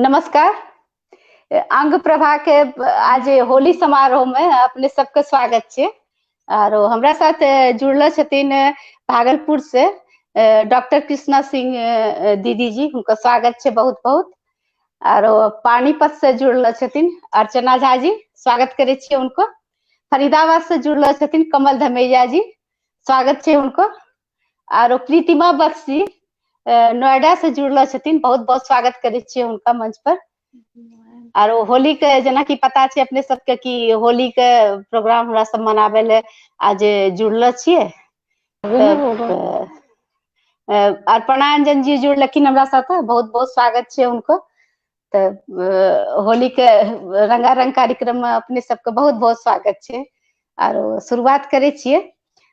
नमस्कार। अंग प्रभा के आज होली समारोह में अपने सबके स्वागत छे। और हमरा साथ जुड़ल छथिन भागलपुर से डॉक्टर कृष्णा सिंह दीदी जी, उनका स्वागत छे बहुत बहुत। और पानीपत से जुड़ल छथिन अर्चना झा जी, स्वागत करे छिए उनको। फरीदाबाद से जुड़ल छथिन कमल धमैया जी, स्वागत छे उनको। और प्रीतिमा बख्श जी नोएडा से जुड़ल छथिन, बहुत बहुत स्वागत करे छिए उनका मंच पर। और होली के जना की पता छे अपने सबके कि होली के प्रोग्राम हमरा सब मनावे ले आज जुड़ल छिए। अर्पणा अंजन जी जुड़लखिन हमरा साथ, बहुत बहुत स्वागत छे उनको। तो होली के रंगारंग कार्यक्रम में अपने सबके बहुत बहुत स्वागत छे। और शुरुआत करे छिए।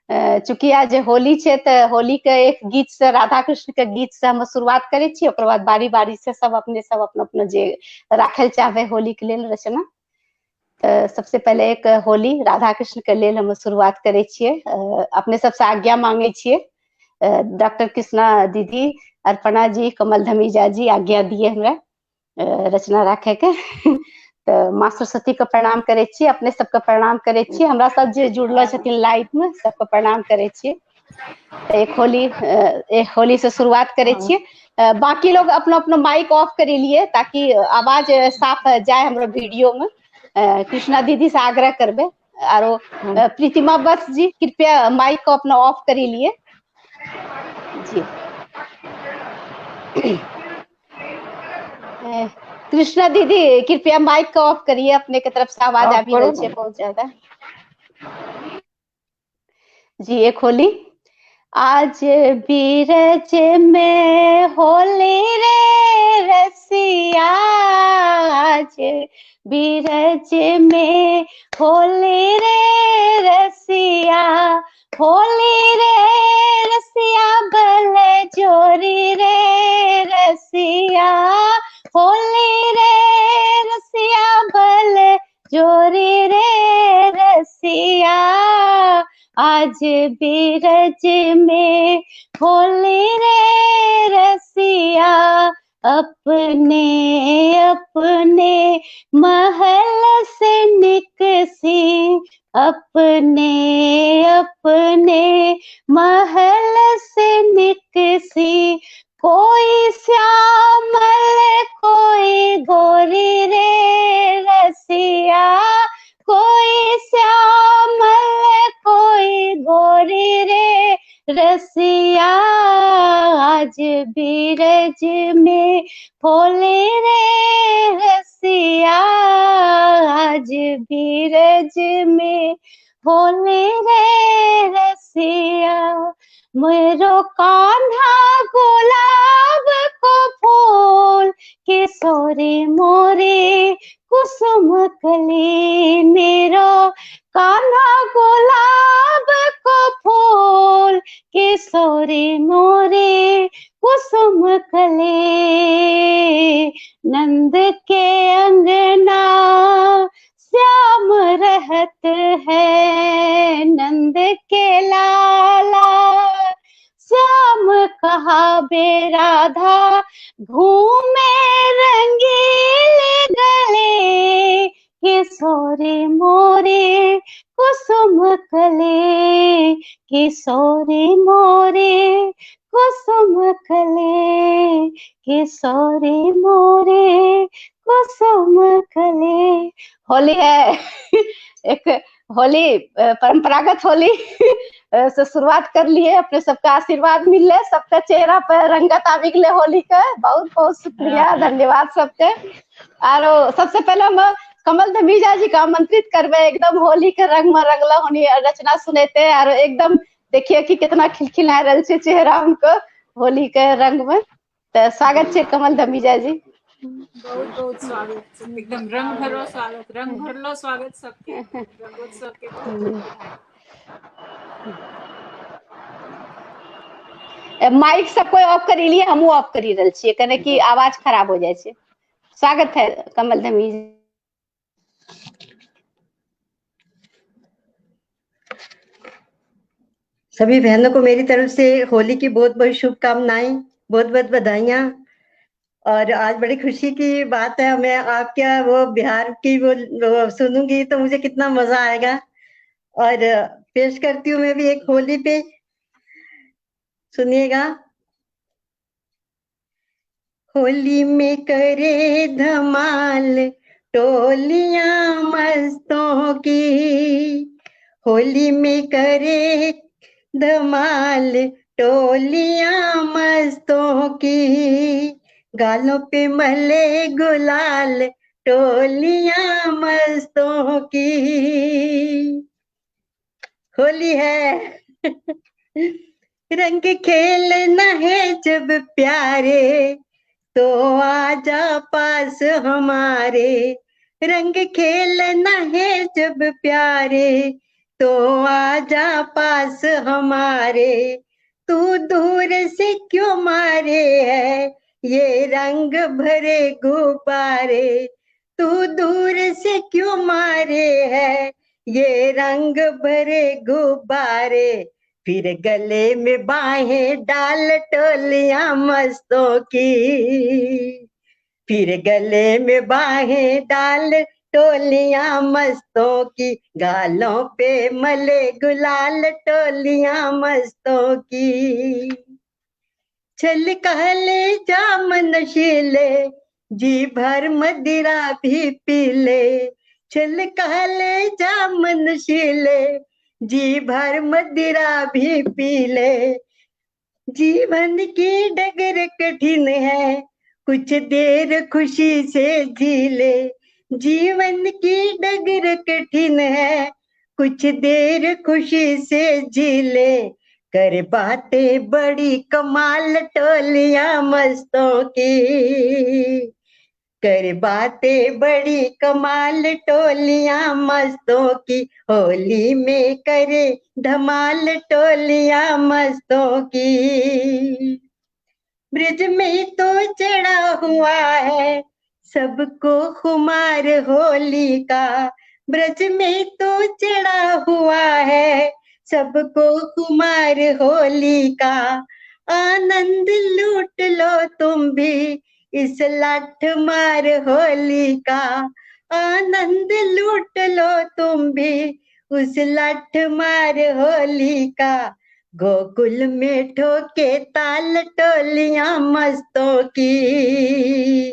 चूंकि आज होली छे तो होली के एक गीत से, राधा कृष्ण के गीत से हम शुरुआत करे छिए। ओकर बाद बारी बारी से सब अपने अपना जे राखल चाहे होली के लेल रचना। तो सबसे पहले एक होली राधा कृष्ण के लेल हम शुरुआत करे छिए। अपने सबसे आज्ञा मांगे छिए। डॉक्टर कृष्णा दीदी, अर्पणा जी, कमल धमीजा जी आज्ञा दिए हमरा रचना राखे के। तो माँ सरस्वती के प्रणाम करे छिए, अपने सबके प्रणाम करे छिए। हमरा साथ जे जुड़ल छथिन लाइव में सबके प्रणाम करे छिए। एक होली से शुरुआत करे छिए। बाकी लोग अपना अपना माइक ऑफ करे लिए ताकि आवाज साफ जाए हमरा वीडियो में। कृष्णा दीदी से आग्रह करबे। और प्रीतिमा बख्श जी कृपया माइक को अपना ऑफ करे लिए जी। कृष्णा दीदी कृपया माइक को ऑफ करिए, अपने के तरफ से आवाज आ भी रही है बहुत ज्यादा जी। एक होली। आज बीरज में होली रे रसिया, आज बीरज में होली रे रसिया, होली रे रसिया बल जोरी रे रसिया, होली रे रसिया बल जोरी रे रसिया, आज बीरज में होली रे रसिया, अपने अपने महल से निकसी, अपने अपने महल से निकसी, कोई श्यामल कोई गोरी रे रसिया, कोई श्यामल कोई गोरी रे रसिया, आज बीरज में होली रे रसिया, आज बीरज में होली रे रसिया, मेरो कान्हा गुलाब को फूल, किशोरी मोरे कुसुम कली, मेरो कान्हा गुलाब को फूल, किशोरी मोरे कुसुम कली, नंद के अंगना श्याम रहत है, नंद के लाला श्याम कहा बे राधा, घूमे रंगीले गले, किशोरी मोरे कुसुम कले, किशोरी मोरे कुसुम कले, किशोरी मोरे कुसुम कले। होली है एक होली परंपरागत होली से शुरुआत कर लिए। अपने सबका आशीर्वाद मिले, सबका चेहरा पर रंगत आबि गए होली के। बहुत बहुत शुक्रिया, धन्यवाद सबके। और सबसे पहले हम कमल धमीजा जी का आमंत्रित करबे, एकदम होली के रंग में रंगला होनी रचना सुनेते। और एकदम देखिए कि कितना खिलखिला रहल छे चेहरा उनको होली के रंग में। तो स्वागत छे कमल धमीजा जी। बहुत बहुत स्वागत, एकदम रंग भरो स्वागत, रंग भरलो स्वागत सबके, रंगोत्सव के बहुत बहुत बधाई। माइक सब कोई ऑफ करी लिए, हमहू ऑफ करी रहल छिए कने कि आवाज खराब हो जाए छे। स्वागत है कमल धमीजा। सभी बहनों को मेरी तरफ से होली की बहुत बहुत शुभकामनाएं, बहुत बहुत बधाइयां। और आज बड़ी खुशी की बात है, मैं आपके वो बिहार की वो सुनूंगी तो मुझे कितना मजा आएगा। और पेश करती हूँ मैं भी एक होली पे, सुनिएगा। होली में करे धमाल टोलियां मस्तों की, होली में करे धमाल टोलियां मस्तों की, गालों पे मले गुलाल टोलियां मस्तों की। होली है रंग खेलना है जब प्यारे, तो आजा पास हमारे, रंग खेलना है जब प्यारे, तो आजा पास हमारे, तू दूर से क्यों मारे है ये रंग भरे गुब्बारे, तू दूर से क्यों मारे है ये रंग भरे गुब्बारे, फिर गले में बाहें डाल टोलियां मस्तों की, फिर गले में बाहें डाल टोलियां मस्तों की, गालों पे मले गुलाल टोलियां मस्तों की। छल कहले जाम नशीले जी भर मदिरा भी पी ले, छल कहले जाम नशीले जी भर मदिरा भी पी ले, जीवन की डगर कठिन है कुछ देर खुशी से जी ले, जीवन की डगर कठिन है कुछ देर खुशी से जी ले, कर बातें बड़ी कमाल टोलियां मस्तों की, कर बातें बड़ी कमाल टोलियां मस्तों की, होली में करे धमाल टोलियां मस्तों की। ब्रिज में तो चढ़ा हुआ है सबको खुमार होली का, ब्रज में तो चढ़ा हुआ है सबको खुमार होली का, आनंद लूट लो तुम भी इस लाठ मार होली का, आनंद लूट लो तुम भी उस लाठ मार होली का, गोकुल में ठोके ताल टोलियां मस्तों की,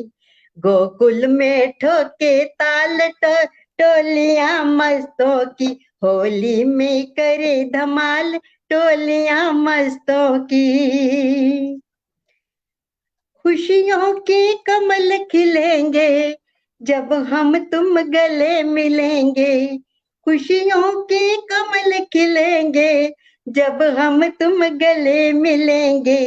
गोकुल में ठोके ताल टोलियां मस्तों की, होली में करे धमाल टोलियां मस्तों की। खुशियों के कमल खिलेंगे जब हम तुम गले मिलेंगे, खुशियों के कमल खिलेंगे जब हम तुम गले मिलेंगे,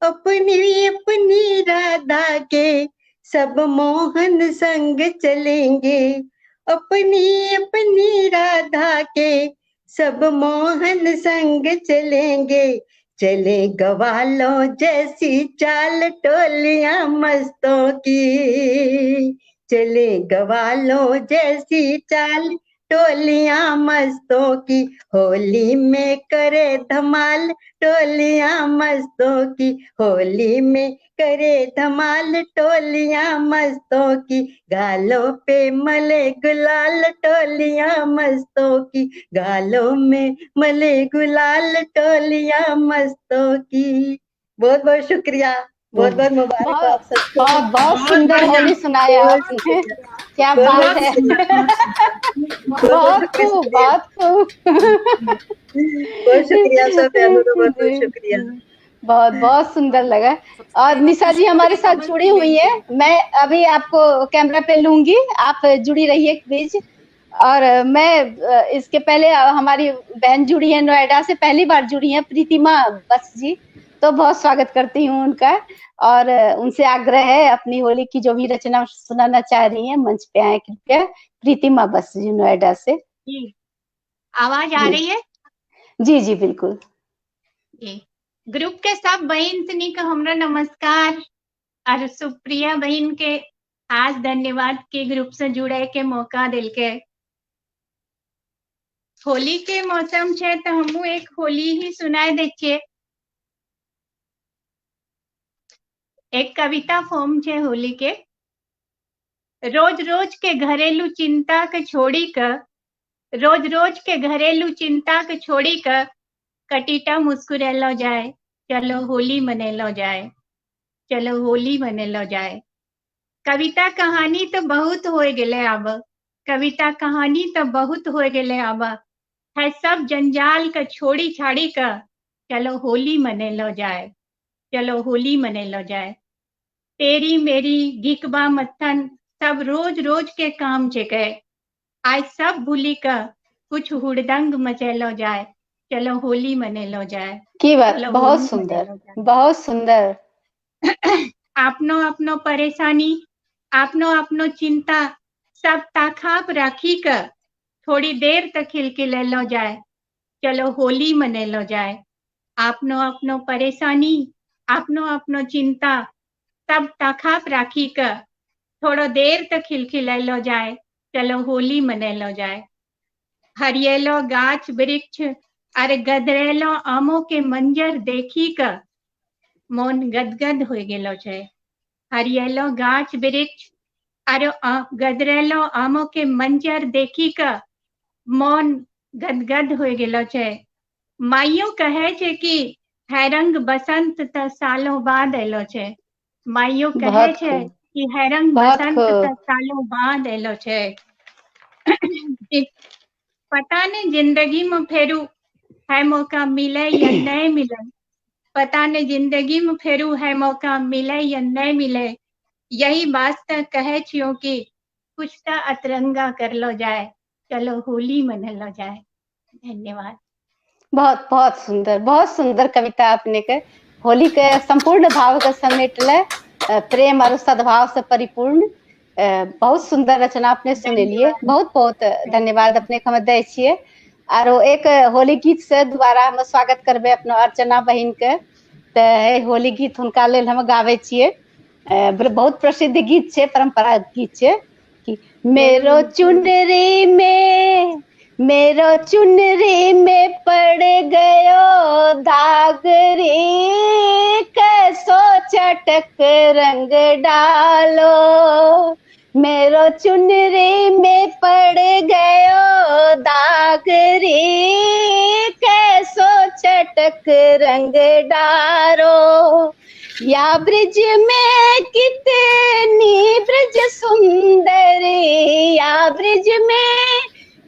अपनी अपनी राधा के सब मोहन संग चलेंगे, अपनी अपनी राधा के सब मोहन संग चलेंगे, चले गवालों जैसी चाल टोलियां मस्तों की, चले गवालों जैसी चाल टोलियां मस्तों की, होली में करे धमाल टोलियां मस्तों की, होली में करे धमाल टोलियां मस्तों की, गालों पे मले गुलाल टोलियां मस्तों की, गालों में मले गुलाल टोलियां मस्तों की। बहुत बहुत शुक्रिया, बहुत बहुत मुबारक हो आप सबको। बहुत बहुत सुंदर होली सुनाया आपने, क्या बात है, बहुत खूब, बहुत खूब। बहुत शुक्रिया सब बहनों का, बहुत बहुत शुक्रिया। बहुत बहुत सुंदर लगा। और निशा जी हमारे साथ जुड़ी हुई है, मैं अभी आपको कैमरा पे लूंगी, आप जुड़ी रहिए प्लीज। और मैं इसके पहले हमारी बहन जुड़ी है नोएडा से, पहली बार जुड़ी है प्रीतिमा बस जी, तो बहुत स्वागत करती हूँ उनका। और उनसे आग्रह है अपनी होली की जो भी रचना सुनाना चाह रही है मंच पे आए कृपया। प्रीतिमा बस जी नोएडा से। आवाज आ रही है? जी जी बिल्कुल जी। ग्रुप के सब बहन सनी का हमरा नमस्कार, और सुप्रिया बहन के खास धन्यवाद के ग्रुप से जुड़े के मौका दिल के। होली के मौसम छे तो हमू एक होली ही सुनाए दे छे। एक कविता फॉर्म छे होली के। रोज रोज के घरेलू चिंता के छोड़ी क, रोज रोज के घरेलू चिंता के छोड़ी क, कटीटा मुस्कुरेलो जाए, चलो होली मनेलो जाए, चलो होली मनेलो जाए। कविता कहानी तो बहुत हो गेले अब, कविता कहानी तो बहुत हो गेले अब, है सब जंजाल का छोड़ी छाड़ी का, चलो होली मनेलो जाए, चलो होली मनेलो जाए। तेरी मेरी गिकबा मत्थन सब रोज रोज के काम छेके, आज सब भूली का कुछ हुड़दंग मचेलो जाए, चलो होली मनेलो जाए। की बात, चलो बहुत होली सुंदर, मनेलो जाए। बहुत सुंदर। आपनो अपनो परेशानी, आपनो अपनो चिंता सब ताखाप राखी कर थोड़ी देर तक खिलखिलेलो जाए, चलो होली मनेलो जाए। आपनो अपनो परेशानी, आपनो अपनो चिंता सब ताखाप राखी कर थोड़ो देर तक खिलखिलेलो जाए, चलो होली मनेलो जाए। हरियेलो गाछ वृक्ष अरे गदरेलो आमो के मंजर देखी कर मन गदगद हो गेलो छे। हरियेलो गाछ वृक्ष अरे गदरेलो आमो के मंजर देखी का मन गदगद हो गेलो छे। माइयो कहे छे कि है रंग बसंत त सालों बाद एलो छे। माइयो कहे बहुत छे खूब, कि है रंग बहुत बसंत त खूब। सालों बाद एलो छे। पता नहीं जिंदगी में फेरू है मौका मिले या नहीं मिले, पता नहीं जिंदगी में फेरू है मौका मिले या नहीं मिले। यही बात त कहे छियो कि कुछ तो अतरंगा कर लो जाए, चलो होली मने लो जाए। धन्यवाद। बहुत बहुत सुंदर, बहुत सुंदर कविता अपने के होली के संपूर्ण भाव के समेटले, प्रेम और सद्भाव से परिपूर्ण। बहुत सुंदर रचना अपने सुनेलिए, धन्यवाद। बहुत बहुत धन्यवाद अपने के हम दै छियै। आरो एक होली गीत से दोबारा हम स्वागत करबे अपना अर्चना बहिन के। ते होली गीत हुनका लेल हम गावे छियै। बहुत प्रसिद्ध गीत छै, परंपरागत गीत छै कि मेरो चुनरी में, मेरो चुनरी में पड़ गयो दाग रे, कैसो चटक रंग डालो। मेरो चुनरी में पड़ गयो दाग रे, कैसो चटक रंग डारो। या ब्रिज में कितनी ब्रिज सुंदरी, या ब्रिज में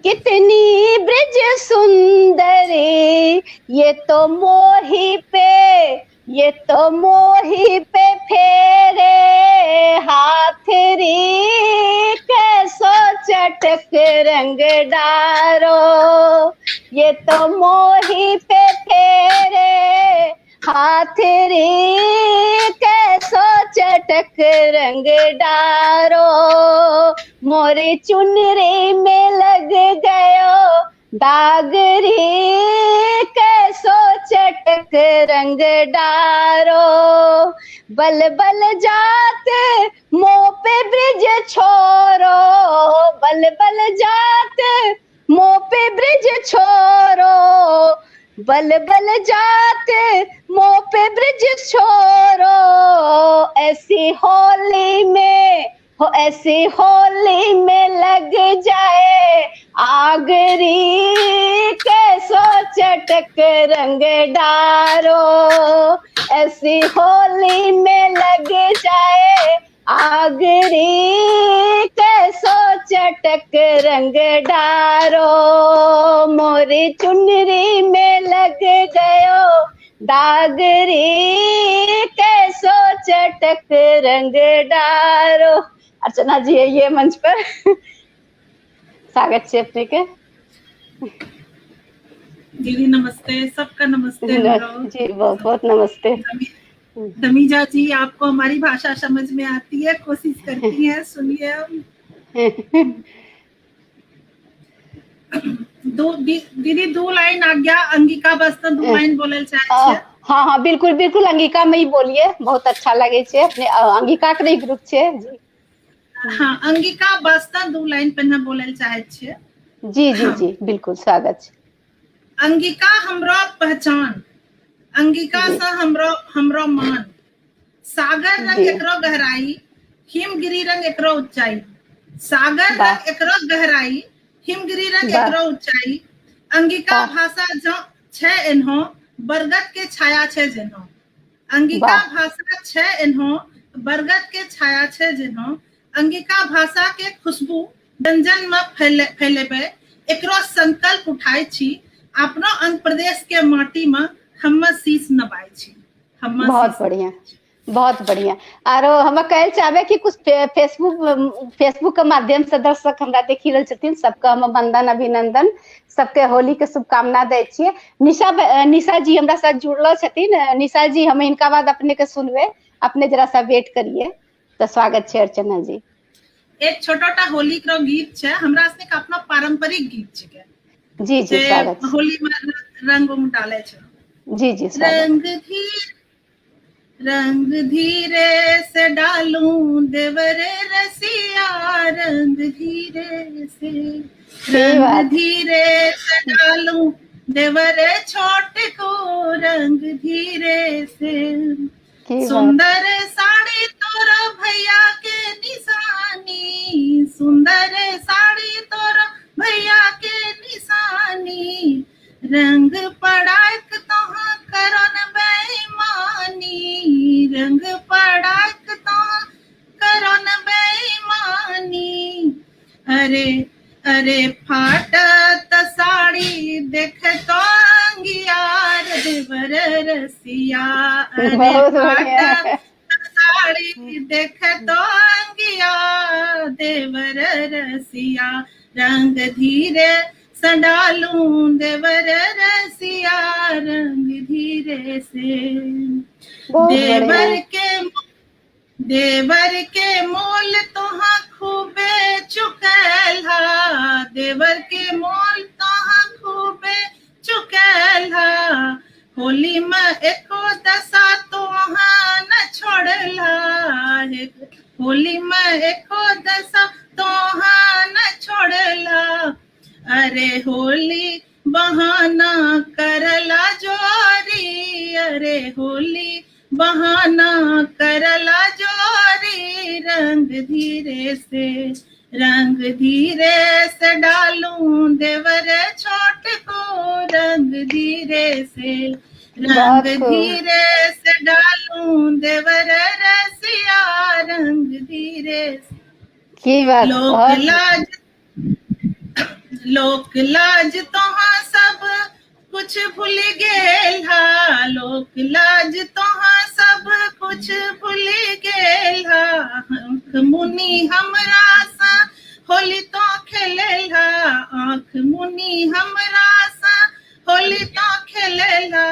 कितनी ब्रिज सुंदरी, ये तो मोही पे, ये तो मोही पे फेरे हाथ रे, कैसो चटक रंग डारो। ये तो मोही पे फेरे हाथ रे, कैसो चटक रंग डारो। मोरे चुनरी में लग गयो दाग रे, कैसो चटक रंग डारो। बल बल जात मुँह पे ब्रिज छोरो, बल बल जात मुँह पे ब्रिज छोरो, बल बल जात मुँह पे ब्रिज छोरो। ऐसी होली में हो, ऐसी होली में लग जाए आग रे, कैसो चटक रंग डारो। ऐसी होली में लग जाए आग रे, कैसो चटक रंग डारो। मोरी चुनरी में लग गयो दाग रे, कैसो चटक रंग डारो। अर्चना जी है ये मंच पर, स्वागत है अपने के। दीदी नमस्ते, सबका नमस्ते। जी बहुत बहुत नमस्ते। दमीजा जी, आपको हमारी भाषा समझ में आती है, कोशिश करती हैं, सुनिए। दीदी दो लाइन आज्ञा अंगिका बस्तन दो लाइन बोले चाहे छे। हाँ हाँ बिल्कुल बिल्कुल, अंगिका में ही बोलिए, बहुत अच्छा लगे छे। अपने अंगिका के ग्रुप छे जी। हाँ, अंगिका बस्तन दो लाइन पे ना बोले चाहे छे। जी जी जी बिल्कुल, स्वागत छे। अंगिका हमरो पहचान, अंगिका से हमरो मान, सागर रंग जी। एकरो गहराई, हिमगिरी रंग एकरो ऊंचाई। सागर वाह। रंग एकरो गहराई, हिमगिरी रंग वाह। एकरो ऊंचाई। अंगिका वाह। भाषा जो छे इन्हो, बरगद के छाया छे जिन्हो। अंगिका वाह। भाषा छे इन्हो, बरगद के छाया छे जिन्हो। अंगिका भाषा के खुशबू व्यंजन में फैलेबे एकरो संकल्प उठाई छी। अपनो अंग प्रदेश के माटी में हम शीश नवाई छी। हम बहुत बढ़िया, बहुत बढ़िया। आरो हम कहल चाहबे कि कुछ फेसबुक के माध्यम से दर्शक हमरा देखी रहल छथिन, सबके हम वंदन अभिनंदन, सबके होली के शुभकामना दै छियै। निशा जी हमरा साथ जुड़लो छथिन। निशा जी, हम इनका बाद अपने के सुनबे, अपने जरा सा वेट करिए। तो स्वागत है अर्चना जी। एक छोटा होली के गीत छे, हमरा सने के अपना पारंपरिक गीत छे जी जी, स्वागत है। होली में रंग उंग डाले छे। जी जी, स्वागत। रंग धीरे से डालूं देवरे रसिया, रंग धीरे से, रंग धीरे से डालूं देवरे छोट को, रंग धीरे से। सुंदर साड़ी तोरा भैया के निशानी, सुंदर साड़ी तोरा भैया के निशानी। रंग पड़ाक तोहा करन बेईमानी, रंग पड़ाक तोहा करन बेईमानी। अरे अरे फाटत साड़ी देख तो अंगियार देवर रसिया, अरे फाटत साड़ी देख तो अंगिया देवर रसिया। रंग धीरे से डालूं देवर रसिया, रंग धीरे से। देवर के मोल तोहा खूबे चुकैला, देवर के मोल तोहा खूबे चुकैला। होली में एको दशा तोहा न छोड़ला, होली में एको दशा तोहा न छोड़ला। अरे होली बहाना करला जोरी, अरे होली बहाना करला जोरी। रंग धीरे से, रंग धीरे से डालूं देवर छोट को, रंग धीरे से, रंग धीरे से डालूं देवर रसिया, रंग धीरे से। लोक लाज तोहा सब कुछ भूल गेला, लोक लाज तोहा सब कुछ भूल गेला। आँख मुनी हमरा सा होली तो खेलेला, आँख मुनी हमरा सा होली तो खेलेला।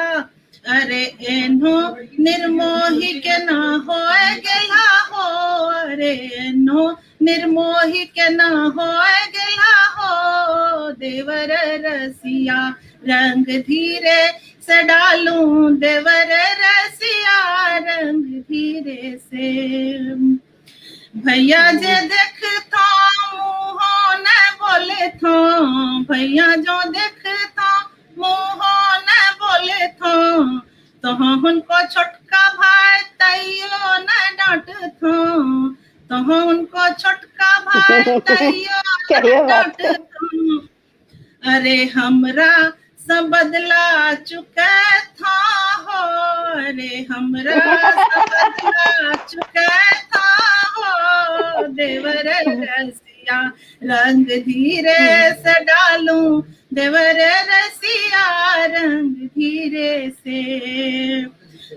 अरे एनो निर्मोही के ना होए गेला हो, अरे एनो निर्मोही के ना होए गेला हो देवर रसिया। रंग धीरे से डालूं देवर रसिया, रंग धीरे से। भैया जे देख था मुँह न बोले था, भैया जो देख था मुँह न बोले था। तो उनको छोटका भाई तैयो न डांट था, तो उनको छोटका भाई तैयो न डांट था। अरे हमरा सब बदला चुका था हो, अरे हमरा सब बदला चुका था हो देवर रसिया। रंग धीरे से डालूं देवर रसिया, रंग धीरे से।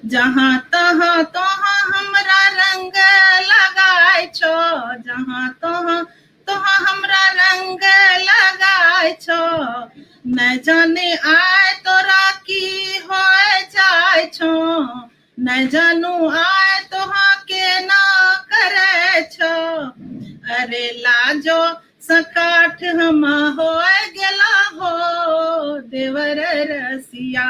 जहाँ तहाँ तहाँ हमरा रंग लगाए छो, जहाँ तहाँ तहाँ हमरा रंग लगाए छो। न जाने आए तोरा की हो जाए छो, न जानू आए तोहा के ना करे छो। अरे लाजो सकाठ हम हो गेला हो देवर रसिया,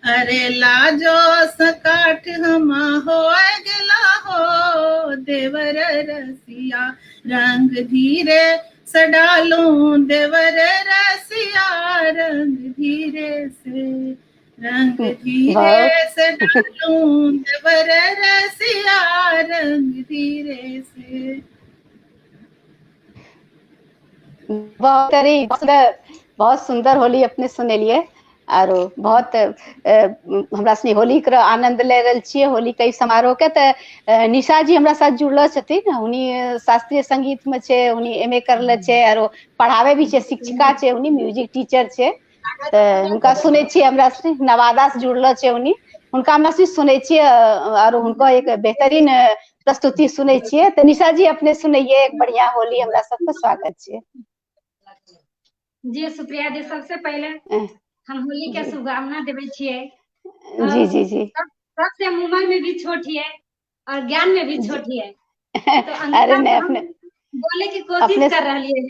अरे लाजो सकाठ हम हो गेला हो देवर रसिया। रंग धीरे से डालूं देवर रसिया, रंग धीरे से, रंग धीरे से डालूं देवर रसिया, रंग धीरे से। बहुत सुंदर होली अपने सुनेलिए आरो बहुत हमरा सनी होली के आनंद ले रहल छियै। होली के समारोह के त निशा जी हमरा साथ जुड़लो छथिन। उनी शास्त्रीय संगीत में छे, उनी एमए करले छे आरो पढ़ावे भी छे, शिक्षिका छे, उनी म्यूजिक टीचर छे। त हुनका सुने छियै, हमरा सनी नवादा से जुड़लो छे उनी, हुनका हमरा सनी सुने छियै आरो हुनको एक बेहतरीन प्रस्तुति सुने छियै। त निशा जी अपने सुनैये एक बढ़िया होली, हमरा सबके स्वागत छे। जी सुप्रिया जी, सबसे पहले हम होली के शुभकामना देवे छियै। जी जी जी। सबसे उम्र में भी छोटी है और ज्ञान में भी छोटी है, तो अरे नहीं, हम बोले की कोशिश कर रही है।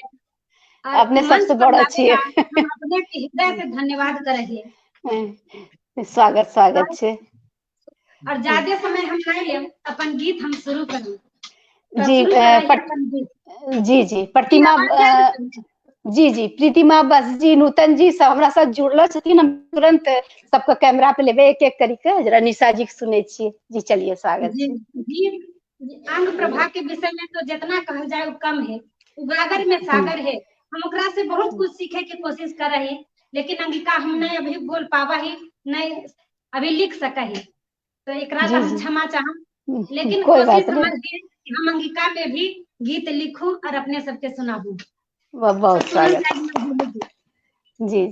अपने सबसे बड़ा छियै। हम अपने हृदय से धन्यवाद करे छियै। स्वागत स्वागत छे। और ज्यादा समय हम नहीं लेब, अपन गीत हम शुरू करी। जी जी जी प्रतिमा जी जी प्रीतिमा बस जी, नूतन जी सब हमरा साथ जुड़लो छथिन। हम तुरंत सबके कैमरा पे लेबे एक एक करके, जरा निशा जी के सुने छियै। जी चलिए, स्वागत जी। अंग प्रभा के विषय में तो जितना कहल जाए वो कम है। उगागर में सागर है, हम ओकरा से बहुत कुछ सीखे की कोशिश कर रहे हैं, लेकिन अंगिका हम नहीं अभी बोल पावा ही, नहीं अभी लिख सका ही, तो एकरा ला हम क्षमा चाहम। लेकिन कोशिश हमारी कि हम अंगिका में भी गीत लिखूं और अपने सबके सुनाऊं। बहुत स्वागत जी।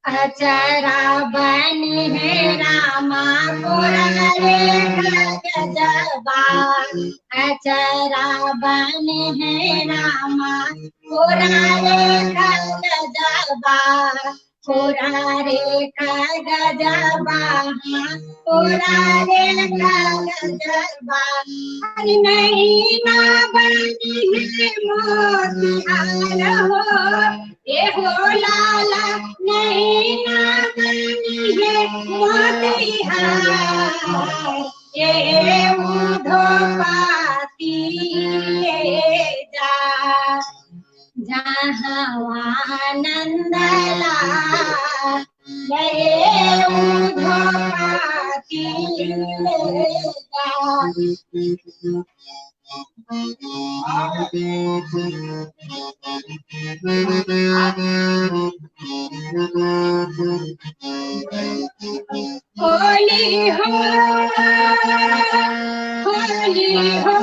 अचरा बनी है रामा रे गजबा, अचरा बनी है रामा रे गजबा, रे गजबा, रे गजबा। अरे नहीं ना बनी है मोतिहार हो, ये हो लाला नहीं ना बनी है मोतिहार, ये उधो पाती जा जहाँ आनंद ला ये उधो पाती जा। होली हो होली हो,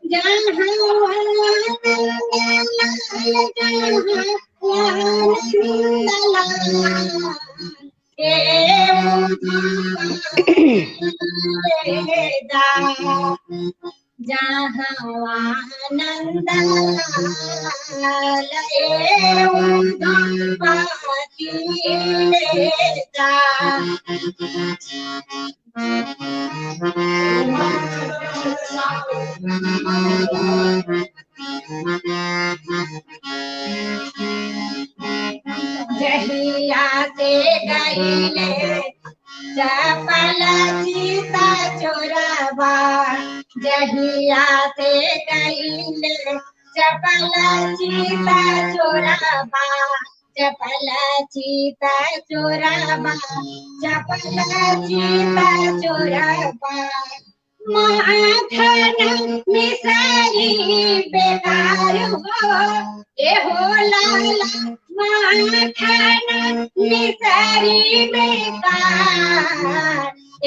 जहाँ आनंद जहिया से गईले चपल सीता चोरबा, जहिया से गईले चपल सीता चोरबा, चपल चीता चोराबा चपल चीता चोराबा माखन मिसरी बेकार हो ए हो लाला माखन मिसरी बेकार ए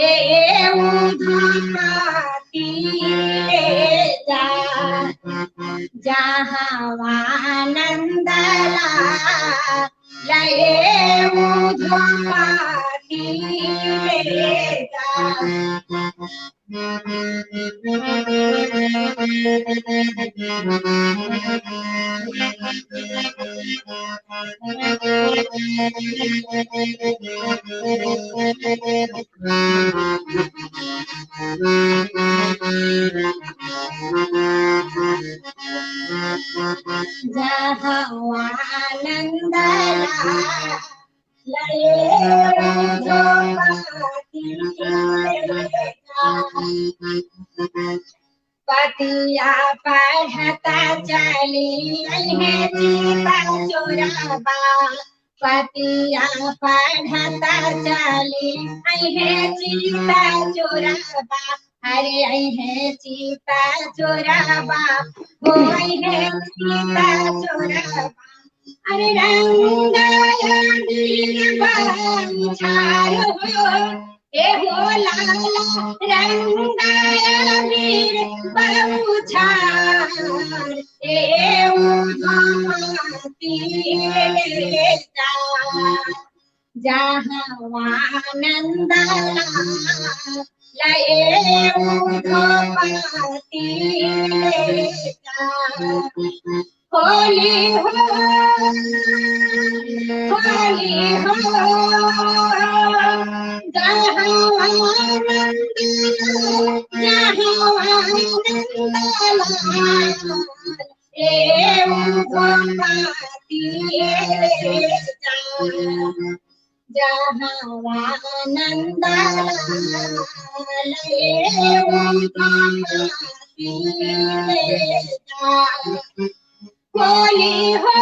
उधाती जा जहावानंद लये उधाती जहावानंद पतिया पढ़ता चली है चीता चोराबा पतिया पढ़ता चली है चीता चोराबा अरे है चीता चोराबा हो है चीता चोराबा अरे रंगाया वीर बाछार हो ए हो लाला रंगाया वीर बाछार ए उधाती जा जहावानंद लये उधाती जा होली हो जहावानंद ए उधाती जहावानंद लये उधाती होली हो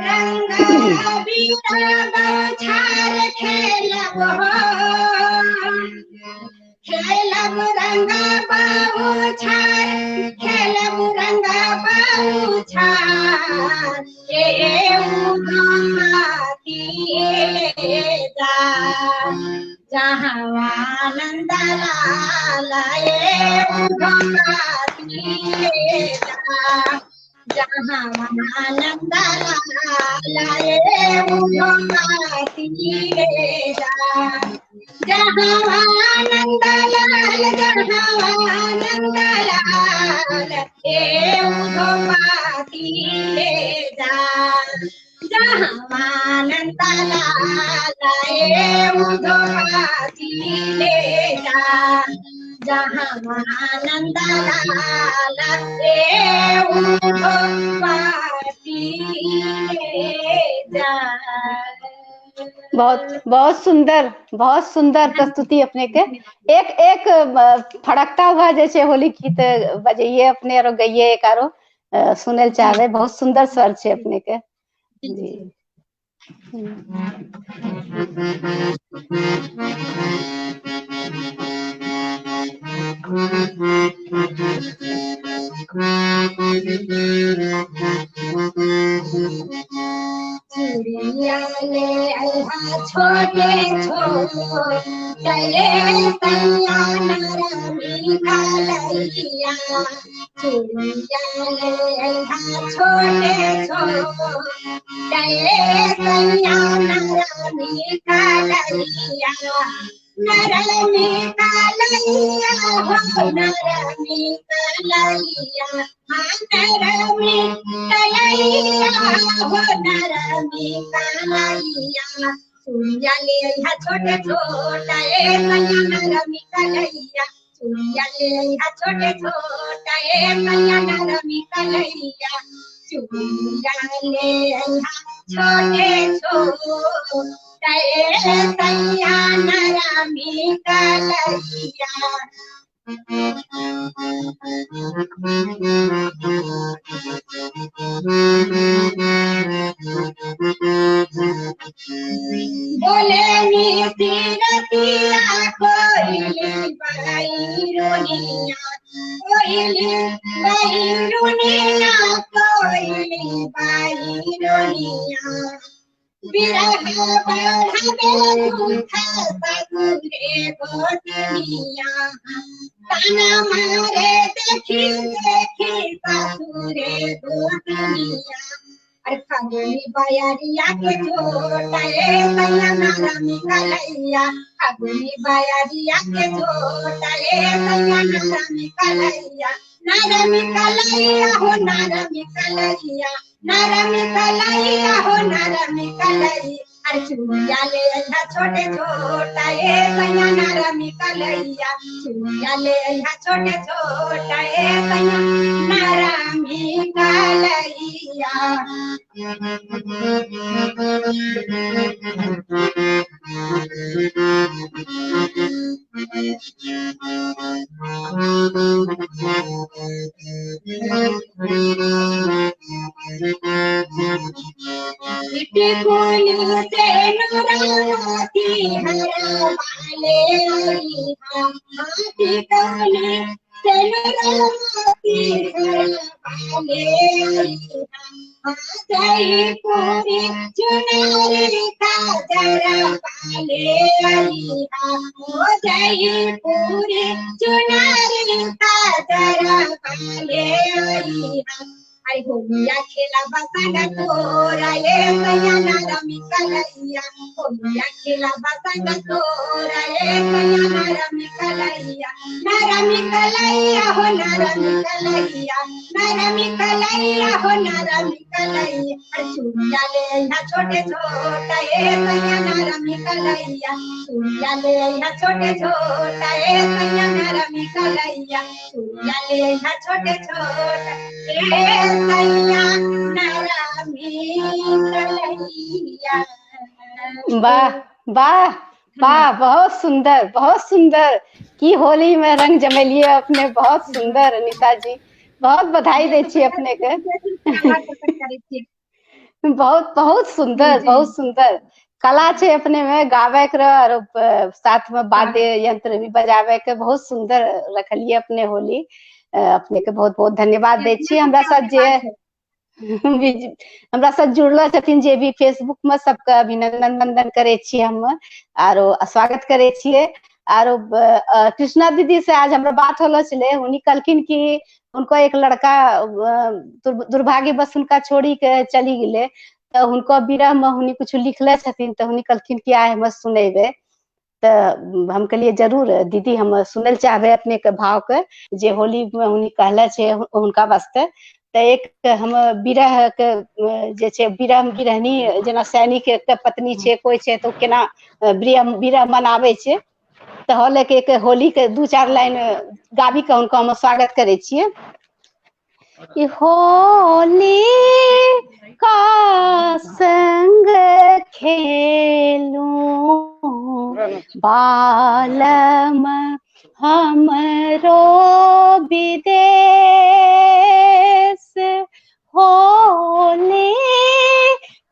रंग बीरा बाछार खेलब रंग बाछार खेलब रंग बाछार ए उधाती जा जहावानंद लये उधाती जा जहावानंद लये उधाती जा जहावानंद ए उधाती जा जहावानंद लये उधाती जा जहावानंद लये उधाती जा। बहुत सुंदर प्रस्तुति अपने के एक एक फड़कता हुआ जैसे होली गीत बजाइए अपने और गइए एक आरो सुने चाहे बहुत सुंदर स्वर छे अपने के जी। चूड़िया ले आया छोटे छोटे सैया नरमी कलैया चूड़िया ले आया छोटे छोटे सैया नरमी कलैया नरमी कलैया हो नरमी कलैया नरमी कलैया हो नरमी कलैया चूड़िया ले आया छोटे छोटे सैया नरमी कलैया चूड़िया ले आया छोटे छोटे सैया नरमी कलैया चूड़िया ले आया छोटे छोटे सैया नरमी कलैया जाई रोनिया बिरह बढ़ावे दुख ससुरे गोतनिया ताना मारे देखी देखी ससुरे गोतनिया अरे फागुनी बयारिया के छोटाए सैया नारमी कलैया फागुनी बयारिया के छोटाए सैया नारमी कलैया हो नारमी कलैया हो नारमी कलैया अरे चुनिया ले अइहा छोटे छोटा ए सैया नारमी कलैया चुनिया ले अइहा छोटे छोटा ए सैया नारमी कलैया टिकुली से नुराती हरा वाले टिकुली से नुराती हरा वाले जय पूरी चुनारी का जरा वाले हो जय पूरी चुनारी का जरा वाले आई होलिया खेला बसंग तोरा ये सैया नारमी कलैया होलिया खेला बसंग तोरा ये सैया नारमी कलैया हो नारमी कलैया हो नारमी कलैया चुनिया ले अइहा छोटे छोटा ये सैया नारमी कलैया चुनिया ले अइहा छोटे छोटा ये सैया नारमी कलैया चुनिया ले अइहा छोटे छोटा वाह वाह वाह, बहुत सुंदर की होली में रंग जमेलिए अपने, बहुत सुंदर अनीता जी, बहुत बधाई दै छी अपने के। बहुत सुंदर कला छे अपने में, गावे के और साथ में वाद्य यंत्र भी बजावे के, बहुत सुंदर रखलिए अपने होली। अपने के बहुत बहुत धन्यवाद दै छी। हमरा साथ जे हमरा साथ जुड़लो छथिन जे भी फेसबुक में, सबका अभिनंदन वंदन करे छी हम, आरो स्वागत करे छिए। आरो कृष्णा दीदी से आज हमरा बात होलो छले, उन्हीं कहलखिन कि उनको एक लड़का दुर्भाग्यवश उनका छोड़ी के चली गेले, तो उनको विरह में उन्हीं कुछ लिखले छथिन, तो उन्हीं कहलखिन कि आए हम सुनेबे। तो हम कहलिए जरूर दीदी, हम सुनल चाहबे अपने के भाव के, जे होली में उन्हीं कहले छे उनका वास्ते। तो एक हम विरह के जे छे, विरह विरहनी जेना सैनिक के पत्नी छे कोई छे, तो केना विरह मनावे छे, तो होले के एक होली के 2-4 लाइन गाबी के उनको हम स्वागत करे छिए। कि होली का संग खेलूं बालम हमरो विदेश, होली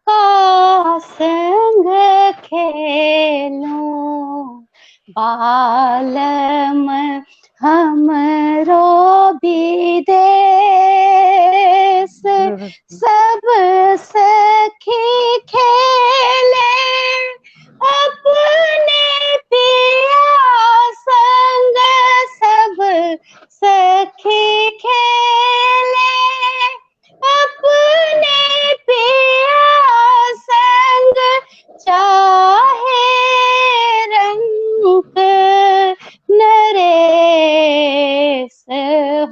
का संग खेलूं बालम हमरो विदेश, सब सखी खेले अपने पिया संग, सब सखी खेले अपने पिया संग, चाहे रंग नरेश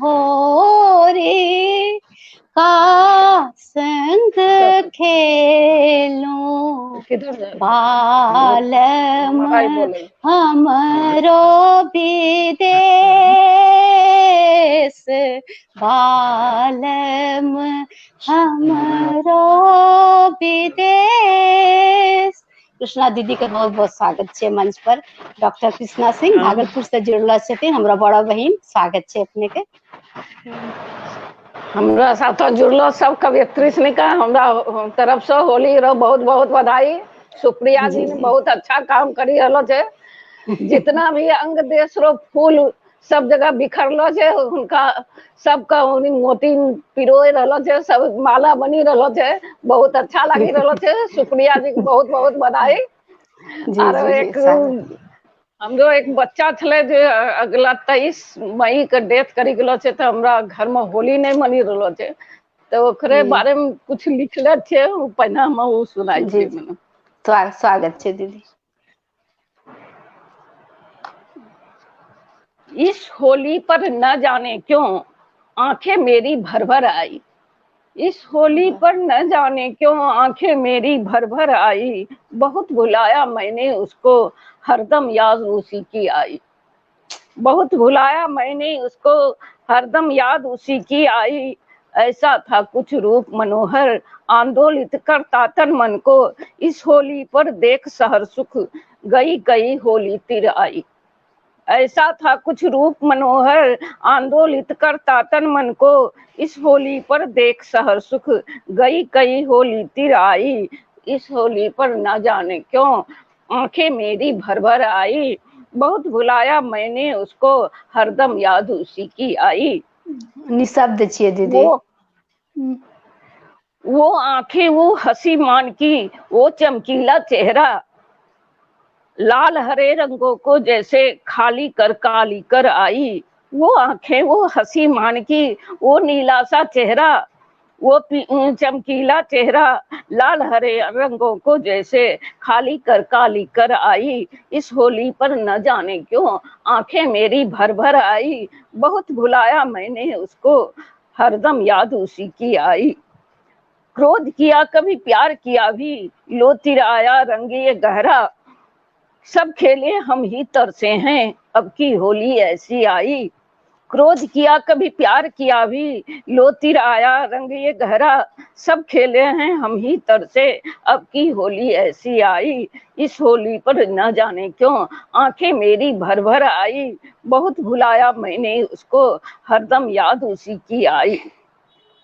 होरी का संग खेलूं बालम हमरो विदेश, बालम हमरो विदेश। कृष्णा दीदी के बहुत बहुत स्वागत है मंच पर। डॉक्टर कृष्णा सिंह भागलपुर से जुड़ल छथिन, हमरा बड़ा बहिन, स्वागत है अपने के। हमरा साथ जुड़लो सब कवियत्री का हमरा तरफ से होली रो बहुत बहुत बधाई। सुप्रिया जी ने बहुत अच्छा काम करी रहलो छे। जितना भी अंग देश रो फूल सब जगह बिखरलो छे उनका सबका मोती पिरोय रहलो छे, सब माला बनी रहलो छे, बहुत अच्छा लगी रहलो छे। शुक्रिया जी के बहुत बहुत बधाई। जी और जी जी एक स्वागत। हमरो एक बच्चा छले जे अगला 23 मई के डेथ करी गेलो छे, तो हमरा घर में होली नहीं मनी रहलो छे, तो ओकरे जी बारे में कुछ लिखले छे, पहले हम वो सुनाई जी छी। जी स्वागत छे दीदी। इस होली पर न जाने क्यों आंखें मेरी भर भर आई, इस होली पर न जाने क्यों आंखें मेरी भर भर आई, बहुत भुलाया मैंने उसको हरदम याद उसी की आई, बहुत भुलाया मैंने उसको हरदम याद उसी की आई। ऐसा था कुछ रूप मनोहर आंदोलित करता तन मन को, इस होली पर देख सहर सुख गई गई होली तिर आई। ऐसा था कुछ रूप मनोहर आंदोलित करता तन मन को, इस होली पर देख सहर सुख गई गई होली तिर आई। इस होली पर न जाने क्यों आंखें मेरी भर भर आई, बहुत भुलाया मैंने उसको हरदम याद उसी की आई। निशब्द छिए दीदी। वो आंखें, वो हंसी मान की, वो चमकीला चेहरा, लाल हरे रंगों को जैसे खाली कर काली कर आई। वो आंखें, वो हंसी मान की, वो नीला सा चेहरा, वो चमकीला चेहरा, लाल हरे रंगों को जैसे खाली कर काली कर आई। इस होली पर न जाने क्यों आंखें मेरी भर भर आई, बहुत भुलाया मैंने उसको हरदम याद उसी की आई। क्रोध किया कभी प्यार किया भी, लो तिराया रंग ये गहरा, सब खेले हम ही तरसे हैं अब की होली ऐसी आई। क्रोध किया कभी प्यार किया भी, लो तिर आया रंग ये गहरा, सब खेले हैं हम ही तरसे अब की होली ऐसी आई। इस होली पर न जाने क्यों आंखें मेरी भर भर आई, बहुत भुलाया मैंने उसको हरदम याद उसी की आई।